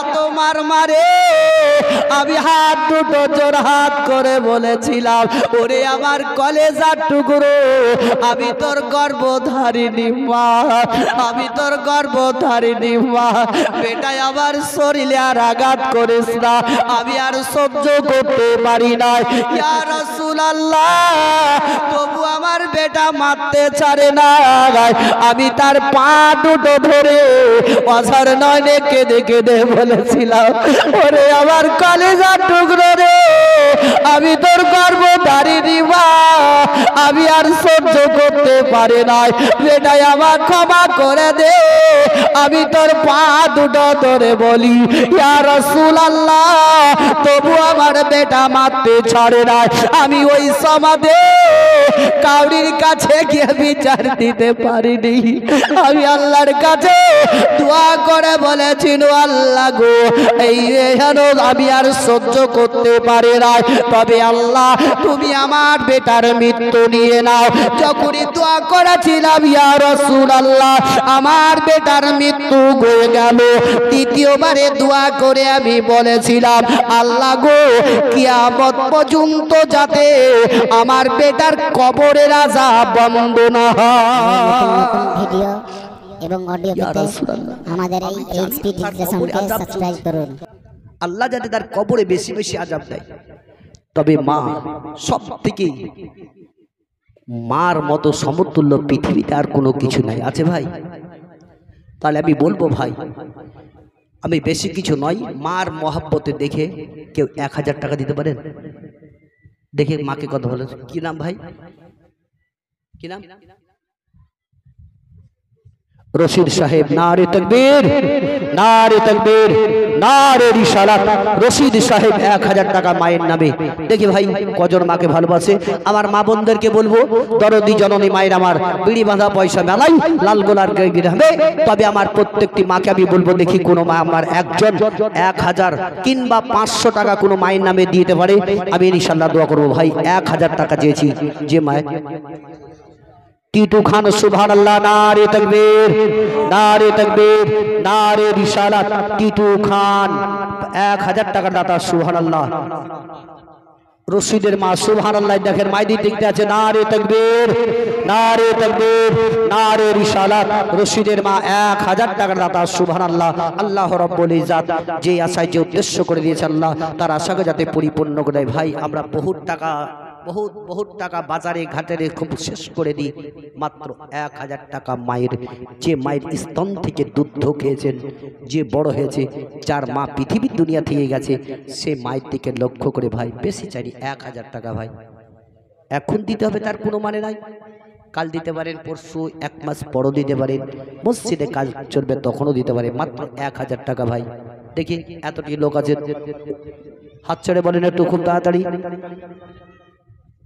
এত মার মারে আমি হাত দুটো জোর হাত করে বলেছিলাম ওরে আমার কলেজার টুকরো, আমি তোর গর্ভধারিণী মা, আমি তোর গর্ভধারিণী মা, বেটাই আমার শরীরে আর আঘাত করিস না, আমি আর সহ্য করতে পারি না। ইয়া রাসূলুল্লাহ তবু আমার বেটা মারতে ছাড়ে না, আমি তার পা দুটো ধরে অঝর নয়নে কেঁদে কেঁদে বলেছিলাম ওরে আমার কলেজার টুকরো রে, আমি তোর গর্ভধারিণী মা, আমি আর সহ্য করতে পারি নাই, বেটাই আমার ক্ষমা করে দে। আমি তোর পা দুটো ধরে বলি ইয়া রাসূলুল্লাহ তবু আমার বেটা মারতে ছাড়ে নাই। আমি ওই সমাধে কাউরির কাছে গিয়ে বিচার দিতে পারিনি, আমি আল্লাহর কাছে দোয়া করে বলেছিল আল্লাহ গো এই হেন আমি আর সহ্য করতে পারি না, তবে আল্লাহ তুমি আমার বেটার মৃত্যু নিয়ে নাও। যখনই দোয়া করেছিলাম ইয়া রাসূলুল্লাহ আমার বেটার মৃত্যু হয়ে গেল, দ্বিতীয়বারে দোয়া করে আমি বলেছিলাম আল্লাহ গো কিয়ামত পর্যন্ত যাতে আমার বেটার কবরের আযাব বন্ধ না হয়। ভিডিও এবং অডিও পেতে আমাদের এই এইচপি ডিজিটালকে সাবস্ক্রাইব করুন। আল্লাহ যাতে তার কবরে বেশি বেশি আযাব দেয়। তবে মা সব থেকে, মার মতো সমতুল্য পৃথিবীতে আর কোনো কিছু নাই, আছে ভাই? তাহলে আমি বলবো ভাই আমি বেশি কিছু নয়, মার মহব্বতে দেখে কেউ 1000 টাকা দিতে পারেন? দেখে মাকে কথা বলে। কি নাম ভাই, কি নাম? রশিদ সাহেব। নারে তাকবীর, নারে তাকবীর, নারে রিসালাত। রশিদ সাহেব 1000 টাকা মায়ের নামে। দেখি ভাই কজন মাকে ভালোবাসে। আমার মা বোনদেরকে বলবো দরদি জননী মায়ের আমার বিড়ি বাঁধা পয়সা মেলাই লাল গোলার গ্রামে, তবে আমার প্রত্যেকটি মাকে আমি বলবো দেখি কোনো মা আমার একজন 1000 কিংবা 500 টাকা কোনো মায়ের নামে দিতে পারে, আমি ইনশাআল্লাহ দোয়া করবো। ভাই 1000 টাকা চেয়েছি যে মায়ের। টিটু খান সুবহানাল্লাহ, নারে তাকবীর, নারে তাকবীর, নারে রিসালাত। টিটু খান 1000 টাকা দাতা সুবহানাল্লাহ। রশিদের মা সুবহানাল্লাহ, দেখেন মাইদি দেখতে আছে। নারে তাকবীর, নারে তাকবীর, নারে রিসালাত। রশিদের মা 1000 টাকা দাতা সুবহানাল্লাহ। আল্লাহ রাব্বুল ইজ্জত যে আশায় যে উদ্দেশ্য করে দিয়েছে আল্লাহ তার আশাকে যাতে পরিপূর্ণ করে দেয়। ভাই আমরা বহুত টাকা বাজারে ঘাটে খুব শেষ করে দিই, মাত্র 1000 টাকা মায়ের, যে মায়ের স্তন থেকে দুধ খেয়েছেন, যে বড় হয়েছে, যার মা পৃথিবীর দুনিয়া থেকে গেছে, সে মায়ের দিকে লক্ষ্য করে ভাই বেশি চাই 1000 টাকা। ভাই এখন দিতে হবে তার কোনো মানে নাই, কাল দিতে পারেন, পরশু, 1 মাস পরও দিতে পারেন, মসজিদে কাজ চলবে তখনও দিতে পারে, মাত্র 1000 টাকা। ভাই দেখি এতটি লোক আছে, হাত ছেড়ে বলেন একটু খুব তাড়াতাড়ি।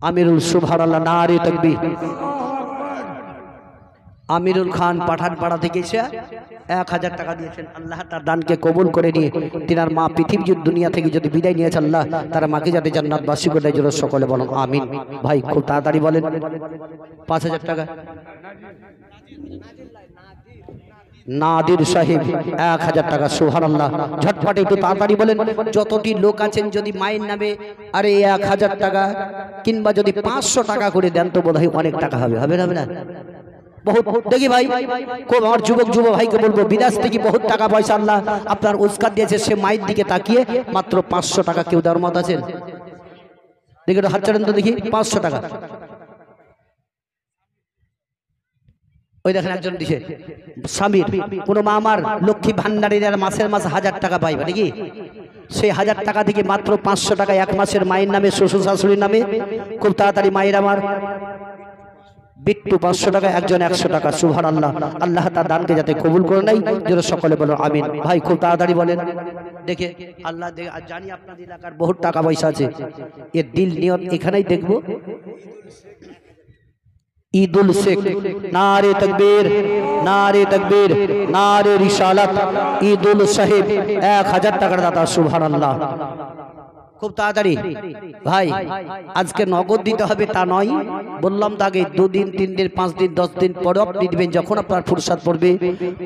আমিরুল সুবহানাল্লাহ, নারে তাকবীর। আমিরুল খান পাঠানপাড়া থেকে এসে 1000 টাকা দিয়েছেন। আল্লাহ তার দানকে কবুল করে নিয়ে তিনার মা পৃথিবীর দুনিয়া থেকে যদি বিদায় নিয়েছে আল্লাহ তার মাকে যাতে জান্নাতবাসী করে দেয়, জোরে সকলে বলেন আমিন। ভাই খুব তাড়াতাড়ি বলেন। 5000 টাকা নাদির সাহেব 1000 টাকা সুবহানাল্লাহ। ঝটপট একটু তাড়াতাড়ি বলেন। যতটি লোক আছেন যদি মায়ের নামে আরে 1000 টাকা কিংবা যদি 500 টাকা করে দেন তো বোধহয় অনেক টাকা হবে, হবে না? बहुत देखी भाई खूब और जुबक जुब भाई के बोलबो विदेश থেকে बहुत টাকা পয়সা আল্লাহ আপনার উস্কাত দিয়েছে সে মায়ের দিকে তাকিয়ে মাত্র 500 টাকা কেউ দেওয়ার মত আছেন দেখি হাত ছাড়েন তো দেখি 500 টাকা ওই দেখেন একজন দিছে স্বামীর কোনো মা আমার লক্ষ্মী ভান্ডারীর মাসের মাস 1000 টাকা পাইবে নাকি, সেই 1000 টাকা থেকে মাত্র 500 টাকা এক মাসের মায়ের নামে, শ্বশুর শাশুড়ির নামে। খুব তাড়াতাড়ি মায়ের আমার বিট্টু 500 টাকা, একজন 100 টাকা। সুবহানাল্লাহ, আল্লাহ তার দানকে যাতে কবুল করে নেয়, যেন সকলে বলো আমিন। ভাই খুব তাড়াতাড়ি বলেন, দেখে আল্লাহ জানি আপনাদের এলাকার বহুত টাকা পয়সা আছে, এর দিল নিয়ত এখানেই দেখবো। ঈদুল শেখ, নারে তাকবীর, নারে তাকবীর, নারে রিসালাত। ঈদুল সাহেব 1000 টাকার দাতা। সুবহানাল্লাহ, খুব তাড়াতাড়ি ভাই, আজকে নগদ দিতে হবে তা নয়, বললাম তো আগে 2 দিন 3 দিন 5 দিন 10 দিন পরে আপনি দিবেন, যখন আপনার ফুরসাদ পড়বে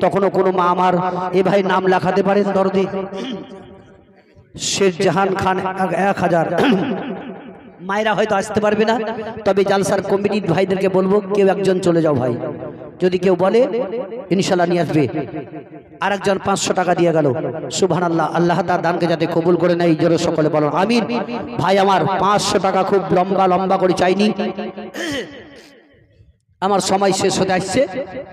তখনও কোনো মা আমার এ ভাই নাম লেখাতে পারেন দরদি শেখ জাহান খান 1000। মায়েরা হয়তো আসতে পারবে না, তবে জালসার কমিটির ভাইদেরকে বলবো কেউ একজন চলে যাও ভাই, যদি কেউ বলে ইনশাল্লাহ নিয়ে আসবে। আরেকজন 500 টাকা দিয়ে গেল। সুবহানাল্লাহ, আল্লাহ তার দানকে যাতে কবুল করে নেয়, জোরে সকলে বলো আমিন। ভাই আমার 500 টাকা খুব লম্বা করে চাইনি, আমার সময় শেষ হতে আসছে।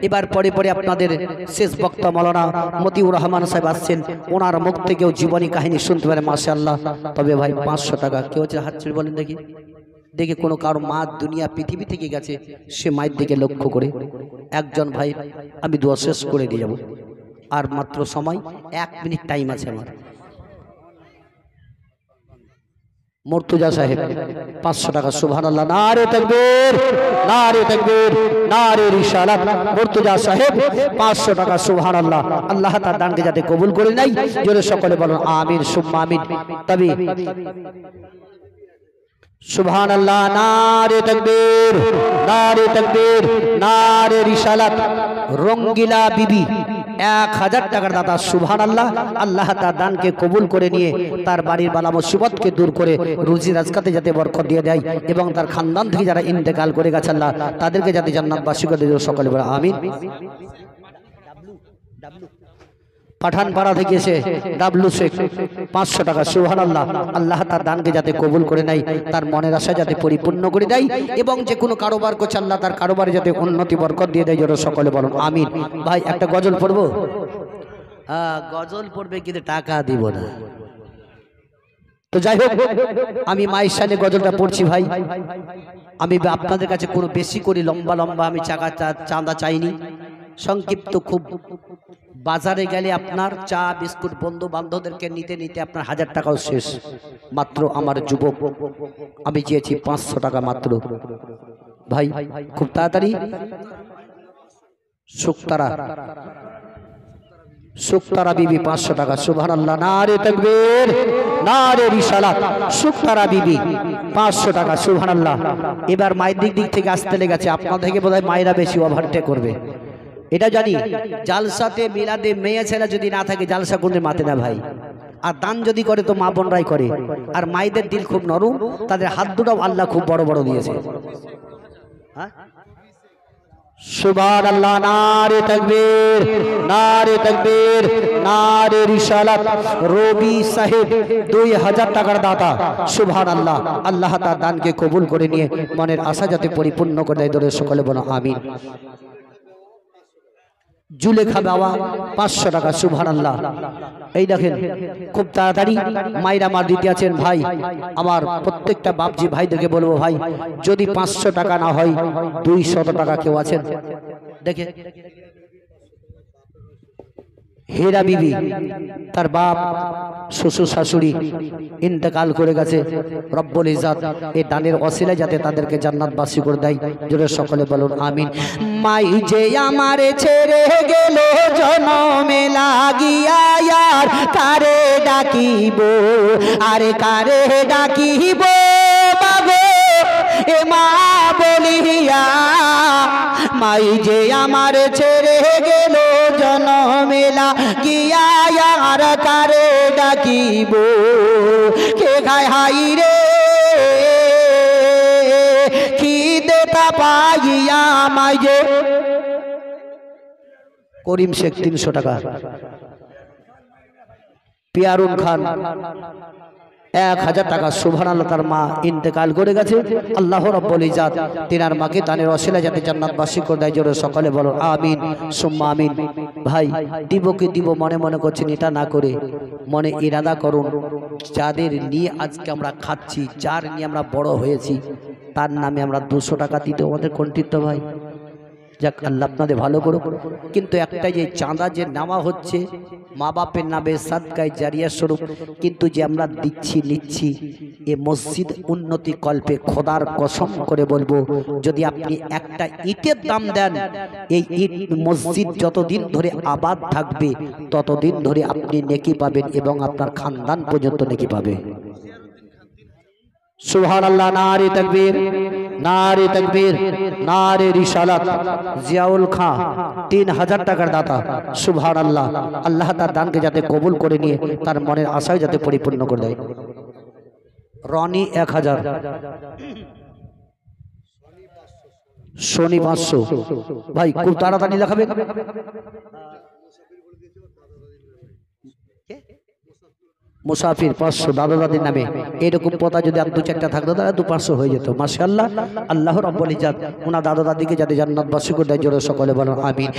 এবার পরে আপনাদের শেষ বক্তা মাওলানা মতিউর রহমান সাহেব আসছেন, ওনার মুখ থেকেও জীবনী কাহিনী শুনতে পারে মাশাআল্লাহ। তবে ভাই 500 টাকা কেউ হচ্ছে হাত ছেড়ে বলেন দেখি, দেখে কোনো কারো মা দুনিয়া পৃথিবী থেকে গেছে, সে মায়ের দিকে লক্ষ্য করে একজন ভাই আমি দোয়া শেষ করে দিয়ে যাব, আর মাত্র সময় 1 মিনিট টাইম আছে আমার। মুর্তজা সাহেব 500 টাকা। সুবহানাল্লাহ, নারে তাকবীর, নারে তাকবীর, নারে রিসালাত। মুর্তজা সাহেব 500 টাকা। সুবহানাল্লাহ, আল্লাহ তার দানকে যাতে কবুল করে নেয়, জোরে সকলে বলুন আমিন সুম্মা আমিন। তবে সুবহানাল্লাহ, নারে তাকবীর, নারে তাকবীর, নারে রিসালাত। রঙ্গিলা বিবি 1000 টাকার দাতা। সুবহানাল্লাহ, আল্লাহ তার দানকে কবুল করে নিয়ে তার বাড়ির বালা মুসিবতকে দূর করে রুজি রাজকাতে যাতে বরকত দিয়ে দেয়, এবং তার খানদান থেকে যারা ইন্তেকাল করে গেছে আল্লাহ তাদেরকে যাতে জান্নাতবাসী করে দেয়, সকলে বলে আমিন। পাঠানপাড়া থেকে এসে ডাবলু শেখ 500 টাকা। সুবহানাল্লাহ, আল্লাহ তার দানকে যাতে কবুল করে নেয়, তার মনের আশা যাতে পরিপূর্ণ করে দেয়, এবং যে কোনো কারোবার করছে আল্লাহ তার কারোবারে যাতে উন্নতি বরকত দিয়ে দেয়, যেন সকলে বলুন আমিন। ভাই একটা গজল পড়বো? গজল পড়বে কিন্তু টাকা দিব না। তো যাই হোক, আমি মায়ের সামনে গজলটা পড়ছি ভাই। আমি আপনাদের কাছে কোনো বেশি করে লম্বা আমি চাঁদা চাইনি, সংক্ষিপ্ত খুব। বাজারে গেলে আপনার চা বিস্কুট বন্ধু বান্ধবদেরকে নিতে নিতে আপনার 1000 টাকাও শেষ। মাত্র আমার যুবক আমি চেয়েছি 500 টাকা মাত্র। ভাই খুব তাড়াতাড়ি। শুকতারা বিবি 500 টাকা। সুবহানাল্লাহ, নারে তাকবীর, নারে রিসালাত। শুকতারা বিবি 500 টাকা। সুবহানাল্লাহ। এবার মায়ের দিক থেকে আসতে লেগেছে, আপনার থেকে বোধহয় মায়েরা বেশি ওভারটেক করবে, এটা জানি। জালসাতে মিলাদে মেয়ে ছেলে যদি না থাকে জালসা কোনদিন মাতে না ভাই। আর দান যদি করে তো মা বোনরাই করে, আর মায়েদের দিল খুব নরম, তাদের হাত দুটাও আল্লাহ খুব বড় বড় দিয়েছে। সুবহানাল্লাহ, নারে তাকবীর, নারে তাকবীর, নারে রিসালাত। রবি সাহেব 2000 টাকার দাতা। সুবহানাল্লাহ, আল্লাহ তার দানকে কবুল করে নিয়ে মনের আশা যাতে পরিপূর্ণ করে দেয়, দরে সকলে বলো আমিন। জুলেখা বাবা 500 টাকা। সুবহানাল্লাহ। এই দেখেন খুব তাড়াতাড়ি মায়েরা আমার দিতে আছেন ভাই। আমার প্রত্যেকটা বাপজি ভাইদেরকে বলবো ভাই, যদি 500 টাকা না হয় 200 টাকা কেউ আছেন দেখে। হেরা বিবি, তার বাপ শ্বশুর শাশুড়ি ইন্তেকাল করে গেছে, রব্বুল ইজ্জত এই দানের ওসিলায় যাতে তাদেরকে জান্নাতবাসী করে দেয়, জোরে সকলে বলুন আমিন। মাই যে আমারে ছেড়ে গেল জনমে লাগিয়া, আর কারে ডাকিব, আরে কারে ডাকিব বাবু এ মা বলিয়া। মাই যে আমারে ছেড়ে গেল জনমে লাগিয়া, আর কারে ডাকিব, কে খায় হাই রে খিদেটা পাইয়া। মাই যে করিম শেখ 300 টাকা। পিয়ারুন খান 1000 টাকা। সুবহানাল্লাহ। তার মা ইন্তেকাল করে গেছে। আল্লাহ রাব্বুল ইজ্জত তিনার মাকে দানের ওসিলা যাতে জান্নাতবাসী করে দেয়। জোরে সকলে বলো আমিন সুম্মা আমিন। ভাই দিব কি দিব মনে মনে করছেন, এটা না করে মনে ইরাদা করুন, যাদের নিয়ে আজকে আমরা খাচ্ছি, যার নিয়ে আমরা বড় হয়েছি, তার নামে আমরা 200 টাকা দিতে আমাদের কণ্ঠিত ভাই। যাক আল্লাহ আপনাদের ভালো করুক। কিন্তু একটা যে চাঁদা যে নেওয়া হচ্ছে মা বাপের নামে সাদকায়ে জারিয়া স্বরূপ, কিন্তু যে আমরা দিচ্ছি নিচ্ছি, এ মসজিদ উন্নতি কল্পে খোদার কসম করে বলবো, যদি আপনি একটা ইটের দাম দেন, এই ইট মসজিদ যতদিন ধরে আবাদ থাকবে ততদিন ধরে আপনি নেকি পাবেন এবং আপনার খানদান পর্যন্ত নেকি পাবে। সুবহানাল্লাহ। নারে তাকবীর, নারে তাকবীর, নারে রিসালাত। জিয়াউল খাঁ 3000 টাকার দাতা। সুবহানাল্লাহ। আল্লাহ তার দানকে যাতে কবুল করে নিয়ে তার মনের আশায় যাতে পরিপূর্ণ করে দেয়। রনি 1000, শনি 500। ভাই খুব তাড়াতাড়ি লেখাবেন। মুসাফির 500 দাদা দাদির নামে। এরকম পতা যদি আর 2-4টা থাকতো তাহলে 200-500 হয়ে যেত। মাশাআল্লাহ। আল্লাহ রাব্বুল ইজ্জত ওনার দাদা দাদিকে যাতে জান্নাতবাসী করে দেয়। জোরে সকলে বলেন আমিন।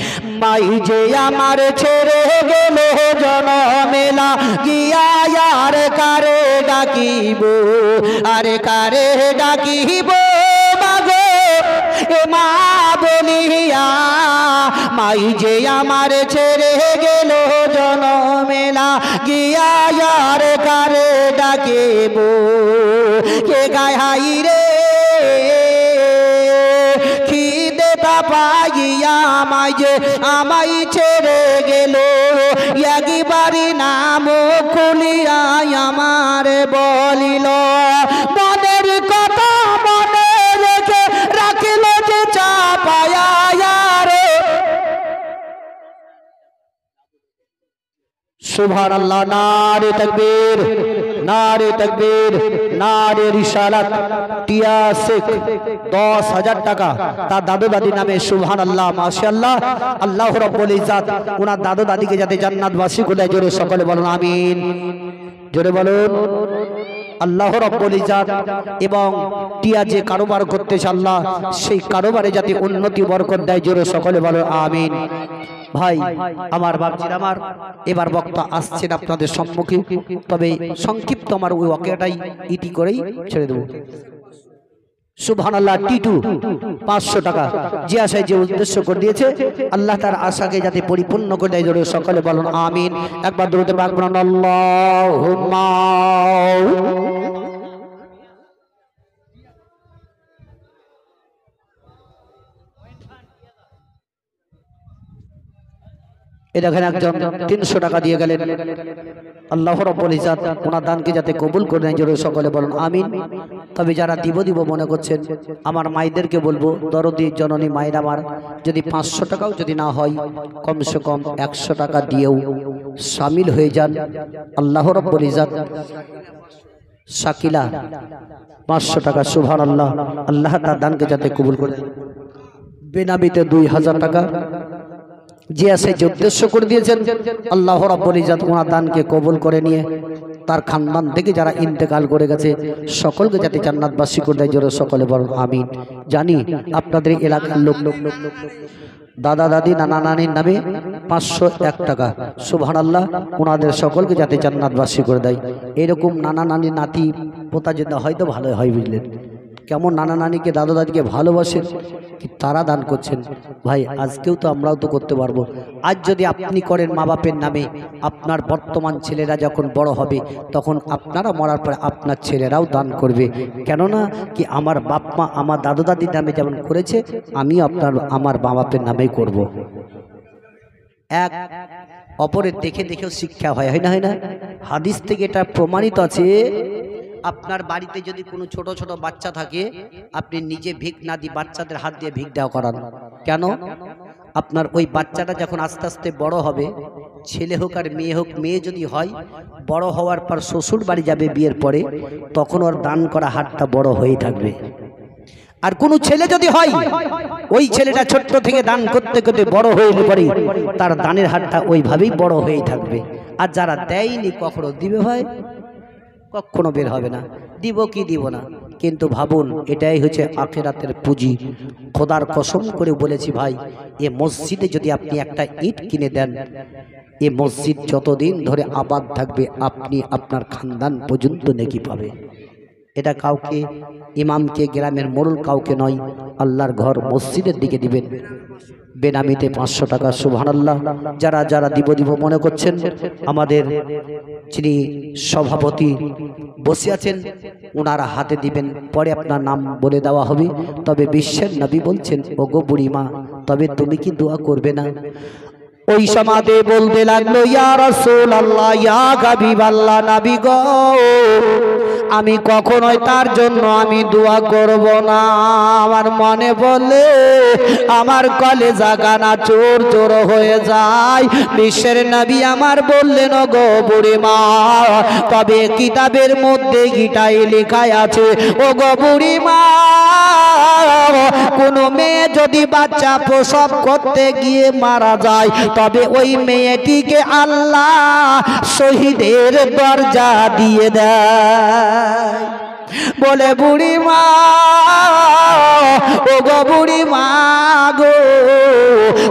মাই যে আমার ছেড়ে গেল জনমেলা গিয়া, আর কারে ডাকিব, আরে কারে ডাকিব মাগো এ মা বলিয়া। মাই যে আমার ছেড়ে গেল জনমেলা গিয়া, আর কারে ডাকিব, কে গায় হাই রে খিদেটা পাইয়া আমায় যে আমায় ছেড়ে গেল, একবারই নাম খুলিয়া আমার বলিল, মনের কথা মনে রেখে রাখিল যে চাপায়া রে। সুবহানাল্লাহ। নারে তাকবীর, নারে তাকবীর, নারে রিসালাত। টিয়া শেখ 10000 টাকা তার দাদু দাদির নামে। সুবহানাল্লাহ। মাশাআল্লাহ। আল্লাহ রাব্বুল ইজ্জত ওনার দাদু দাদিকে যাতে জান্নাতবাসী করে দেয়। জোরে সকলে বলুন আমিন। জোরে বলুন আল্লাহ রাব্বুল ইজ্জত। এবং টিয়া যে কারোবার করতেছে আল্লাহ সেই কারোবারে যাতে উন্নতি বরকত দেয়। জোরে সকলে বলুন আমিন। ভাই আমার বাপজির আমার এবার বক্তা আসছেন আপনাদের সম্মুখে, তবে সংক্ষিপ্ত আমার ওই ওয়াকিয়াটাই ইতি করেই ছেড়ে দেব। সুবহানাল্লাহ। টিটু 500 টাকা যে আশায় যে উদ্দেশ্য করে দিয়েছে আল্লাহ তার আশাকে যাতে পরিপূর্ণ করে দেয়। জোরে সকলে বলুন আমিন। একবার দরুদ পাক পড়ুন আল্লাহুম্মা। দেখেন একজন 300 টাকা দিয়ে গেলেন। আল্লাহ রাব্বুল ইজ্জত ওনার দানকে যাতে কবুল করে নেয়। জোরে সকলে বলুন আমিন। তবে যারা দিব দিব মনে করছেন আমার মায়েদেরকে বলবো, দরদি জননী মায়ের আমার, যদি 500 টাকাও যদি না হয় কমসে কম 100 টাকা দিয়েও শামিল হয়ে যান। আল্লাহ রাব্বুল ইজ্জত। শাকিলা 500 টাকা। সুবহানাল্লাহ। আল্লাহ তার দানকে যাতে কবুল করে। বেনামিতে 2000 টাকা যে আছে যে উদ্দেশ্য করে দিয়েছেন আল্লাহ রাব্বুল ইজ্জত ওনার দানকে কবুল করে নিয়ে তার খানদান থেকে যারা ইন্তেকাল করে গেছে সকলকে যাতে জান্নাতবাসী করে দেয়। জোরে সকলে বলুন আমিন। জানি আপনাদের এলাকার লোক দাদা দাদি নানা নানির নামে 501 টাকা। সুবহানাল্লাহ। ওনাদের সকলকে যাতে জান্নাতবাসী করে দেয়। এরকম নানা নানি নাতি পোতা যেটা হয়তো ভালো হয়, বুঝলেন কেমন নানা নানিকে দাদা দাদিকে ভালোবাসেন, কি তারা দান করছেন। ভাই আজকেও তো আমরাও তো করতে পারবো। আজ যদি আপনি করেন মা বাপের নামে, আপনার বর্তমান ছেলেরা যখন বড় হবে তখন আপনারা মরার পরে আপনার ছেলেরাও দান করবে। কেননা কি আমার বাপ মা আমার দাদু দাদির নামে যেমন করেছে আমি আমার মা বাপের নামেই করব। এক অপরের দেখে দেখেও শিক্ষা হয় না, হয় না? হাদিস থেকে এটা প্রমাণিত আছে। আপনার বাড়িতে যদি কোনো ছোট ছোট বাচ্চা থাকে আপনি নিজে ভিক না দিয়ে বাচ্চাদের হাত দিয়ে ভিক দেওয়া করান। কেন? আপনার ওই বাচ্চাটা যখন আস্তে আস্তে বড় হবে, ছেলে হোক আর মেয়ে হোক, মেয়ে যদি হয় বড় হওয়ার পর শ্বশুর বাড়ি যাবে বিয়ের পরে, তখন ওর দান করা হাতটা বড় হয়েই থাকবে। আর কোনো ছেলে যদি হয় ওই ছেলেটা ছোট্ট থেকে দান করতে করতে বড় হয়ে পড়ে তার দানের হাতটা ওইভাবেই বড় হয়েই থাকবে। আর যারা দেয়নি কখনো দিবে ভাই? কখনো বের হবে না। দিব কি দিব না, কিন্তু ভাবুন এটাই হচ্ছে আখিরাতের পুঁজি। খোদার কসম করে বলেছি ভাই, এ মসজিদে যদি আপনি একটা ইট কিনে দেন, এ মসজিদ যতদিন ধরে আবাদ থাকবে আপনি আপনার খানদান পর্যন্ত নেকি পাবে। এটা কাউকে, ইমামকে, গ্রামের মোড়ল কাউকে নয়, আল্লাহর ঘর মসজিদের দিকে দিবেন। বেনামিতে 500 টাকা। সুবহানাল্লাহ। যারা যারা দিব মনে করছেন, আমাদের যিনি সভাপতি বসে আছেন ওনারা হাতে দিবেন, পরে আপনার নাম বলে দেওয়া হবে। তবে বিশ্বের নবী বলছেন, ওগো বুড়িমা, তবে তুমি কি দোয়া করবে না? ওই সমাজে বলতে লাগলো, ইয়া রাসূলুল্লাহ, ইয়া হাবিবাল্লাহ, নবী গো, আমি কখনোই তার জন্য আমি দোয়া করব না। আমার মনে বলে আমার কলেজা গানা চোর চোর হয়ে যায়। বিশ্বের নবী আমার বললেন, ওগো বুড়িমা, তবে কিতাবের মধ্যে গীতায় লেখা আছে, ওগো বুড়িমা, কোন মেয়ে যদি বাচ্চা প্রসব করতে গিয়ে মারা যায়, তবে ওই মেয়েটিকে আল্লাহ শহীদের দরজা দিয়ে দেয়। বলে বুড়িমা, ও গো বুড়িমা গো,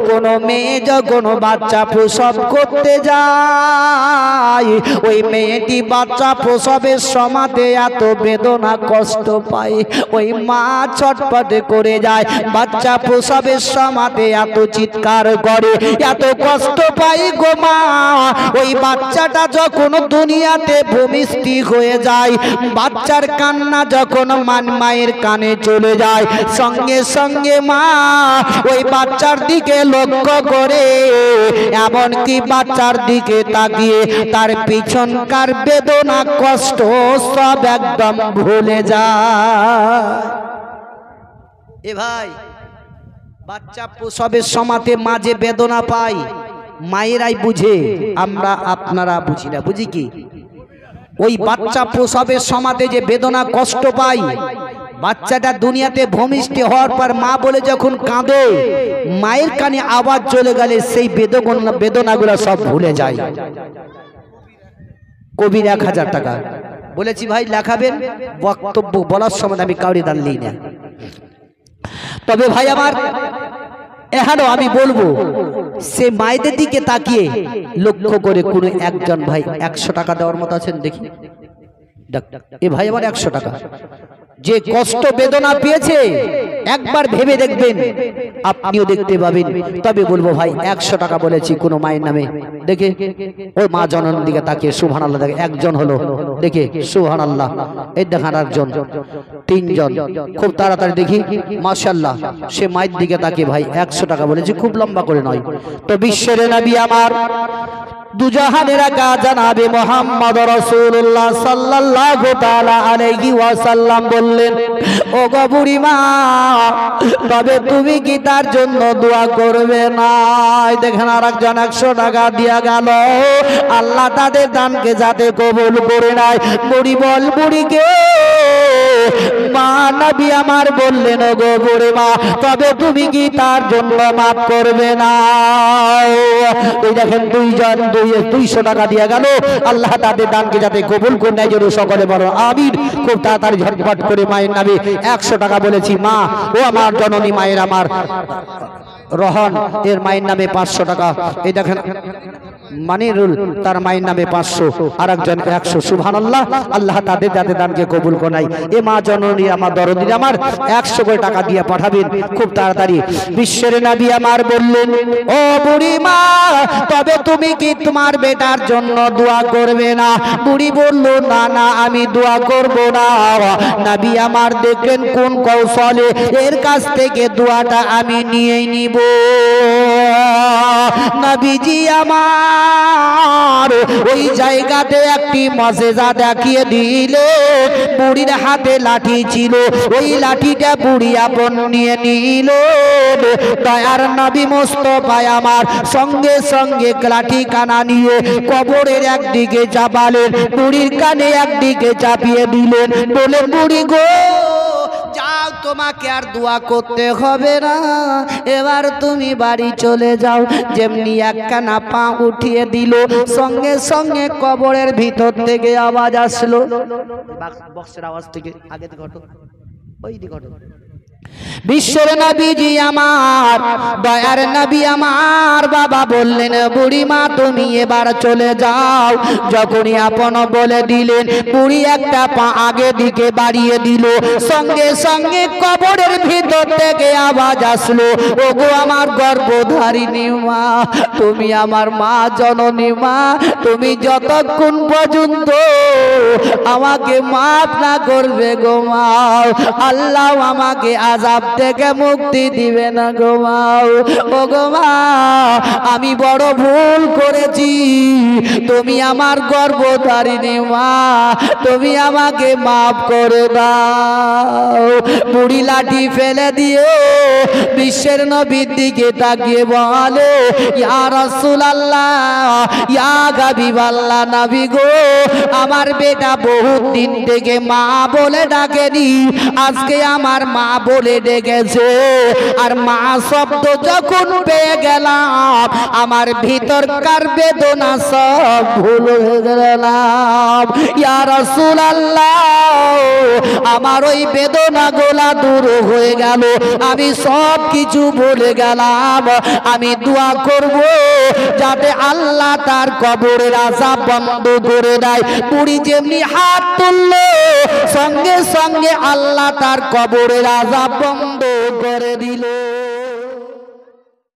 কোন মেয়ে যখন বাচ্চা প্রসব করতে যায়, ওই মেয়েটি বাচ্চা প্রসবের সময়তে এত বেদনা কষ্ট পায়, ওই মা ছটফট করে যায়। বাচ্চা প্রসবের সময়তে এত চিৎকার করে, এত কষ্ট পাই গো মা। ওই বাচ্চাটা যখন দুনিয়াতে ভূমিষ্ঠিক হয়ে যায়, বাচ্চার কান্না যখন মায়ের কানে চলে যায়, সঙ্গে সঙ্গে মা ওই বাচ্চার দিকে লক্ষ্য করে, এমনকি বাচ্চার দিকে তাকিয়ে তার পিছনকার বেদনা কষ্ট সব একদম ভুলে যায়। এ ভাই, বাচ্চা প্রসবের সময়তে মা যে বেদনা পায় মায়েরাই বুঝে, আমরা আপনারা বুঝি না। বুঝি কি? ওই বাচ্চা প্রসবের সময়তে যে বেদনা কষ্ট পাই, বাচ্চাটা দুনিয়াতে ভূমিষ্ঠ হওয়ার পর মা বলে যখন কাঁদে, মায়ের কানে আওয়াজ চলে গেলে সেই বেদনাগুলো সব ভুলে যায়। কবির 1000 টাকা বলেছি ভাই লেখাবেন, বক্তব্য বলার সময় আমি কাউরি দান নিই না। তবে ভাই আমার, এখানেও আমি বলবো, সে মায়েদের দিকে তাকিয়ে লক্ষ্য করে কোন একজন ভাই 100 টাকা দেওয়ার মতো আছেন দেখি? এ ভাই আমার 100 টাকা। যে কষ্ট বেদনা পেয়েছে একবার ভেবে দেখবেন, আপনিও দেখতে পাবেন। তবে বলবো ভাই 100 টাকা বলেছি কোন মায়ের নামে, দেখে ওই মা জননীর দিকে তাকিয়ে সুবহানাল্লাহ দেখে। একজন হলো, দেখে সুবহানাল্লাহ। এই দেখান একজন, 3 জন, খুব তাড়াতাড়ি দেখি মাশাআল্লাহ। সে মায়ের দিকে তাকিয়ে ভাই 100 টাকা বলেছি, খুব লম্বা করে নয়। তো বিশ্বের নবী আমার দুজাহানের আকা জানাবে মুহাম্মদ রাসূলুল্লাহ সাল্লাল্লাহু তাআলা আলাইহি ওয়াসাল্লাম বললেন, ও গো বুড়িমা, তবে তুমি কি তার জন্য দোয়া করবে না? দেখেন আরেকজন 100 টাকা দিয়া গেল। আল্লাহ তাদের দানকে যাতে কবুল করে নেয়। বুড়ি বল, বুড়িকে মা নবী আমার বললেন, ও গো বুড়িমা, তবে তুমি কি তার জন্য মাফ করবে না? এই দেখেন 2 জন 200 টাকা দিয়ে গেল। আল্লাহ তাদের দানকে যাতে কবুল করে নেয়, যেন সকলে বলো আমিন। খুব তাড়াতাড়ি ঝটপট করে মায়ের নামে 100 টাকা বলেছি। মা, ও আমার জননী মায়ের, আমার রহন এর মায়ের নামে 500 টাকা। এই দেখেন মানিরুল, তার মায়ের নামে 500, আর একজন 100। সুবহানাল্লাহ। আল্লাহ তাদের যাতে দানকে কবুল করে নেয়। এ মা জননী আমার, দরদি আমার, 100 করে টাকা দিয়ে পাঠাবেন খুব তাড়াতাড়ি। বিশ্বের নবী আমার বললেন, ও বুড়ি মা, তবে তুমি কি তোমার বেটার জন্য দোয়া করবে না? বুড়ি বলল, না না, আমি দোয়া করব না। নবী আমার দেখলেন কোন কৌশলে এর কাছ থেকে দোয়াটা আমি নিয়েই নিব। নবীজি আমার ওই জায়গাতে একটি মজেজা দেখিয়ে দিলে। বুড়ির হাতে লাঠি ছিল, ওই লাঠিটা বুড়ি আপন নিয়ে নিল। দয়ার নবী মুস্তাফা আমার সঙ্গে সঙ্গে লাঠি কানা নিয়ে কবরের একদিকে চাপালেন, বুড়ির কানে একদিকে চাপিয়ে দিলেন। বলে, বুড়ি গো, যাও, তোমাকে আর দোয়া করতে হবে না, এবার তুমি বাড়ি চলে যাও। যেমনি একখানা পা উঠিয়ে দিল, সঙ্গে সঙ্গে কবরের ভিতর থেকে আওয়াজ আসলো, বক্সের আওয়াজ থেকে আগে দিকে ঘটো, ওই দিকে ঘটো। বিশ্বের নবীজি আমার, দয়ার নবী আমার বাবা বললেন, বুড়ি মা তুমি এবার চলে যাও। যখনই আপন বলে দিলেন, বুড়ি একটা পা আগে দিকে বাড়িয়ে দিল, সঙ্গে সঙ্গে কবরের ভিতর থেকে আওয়াজ আসলো, ওগো আমার গর্ভধারিণী মা, তুমি আমার মা জননী মা, তুমি যতক্ষণ পর্যন্ত আমাকে মাফ না করবে গো মা, আল্লাহ আমাকে আযাব থেকে মুক্তি দিবে না গো মা। ও গো মা, আমি বড় ভুল করেছি, তুমি আমার গর্ভধারিণী মা, তুমি আমাকে মাফ করে দাও। বুড়ি লাঠি ফেলে দিয়ে বিশ্বের নবীর দিকে তাকিয়ে বলে, ইয়া রাসূলুল্লাহ, ইয়া হাবিবাল্লাহ, নবী গো, আমার বেটা বহুত দিন থেকে মা বলে ডাকেনি, আজকে আমার মা বলে ডেকেছে, আর মা শব্দ যখন পেয়ে গেলাম, আমার ভিতরকার বেদনা সব ভুল হয়ে গেলাম। ইয়া রাসূলুল্লাহ, আমার ওই বেদনা গোলা দূর হয়ে গেল, আমি সব কিছু ভুলে গেলাম। আমি দোয়া করব যাতে আল্লাহ তার কবরের আযাব বন্ধ করে দেয়। বুড়ি যেমনি হাত তুললো, সঙ্গে সঙ্গে আল্লাহ তার কবরের আযাব বন্ধ করে দিল।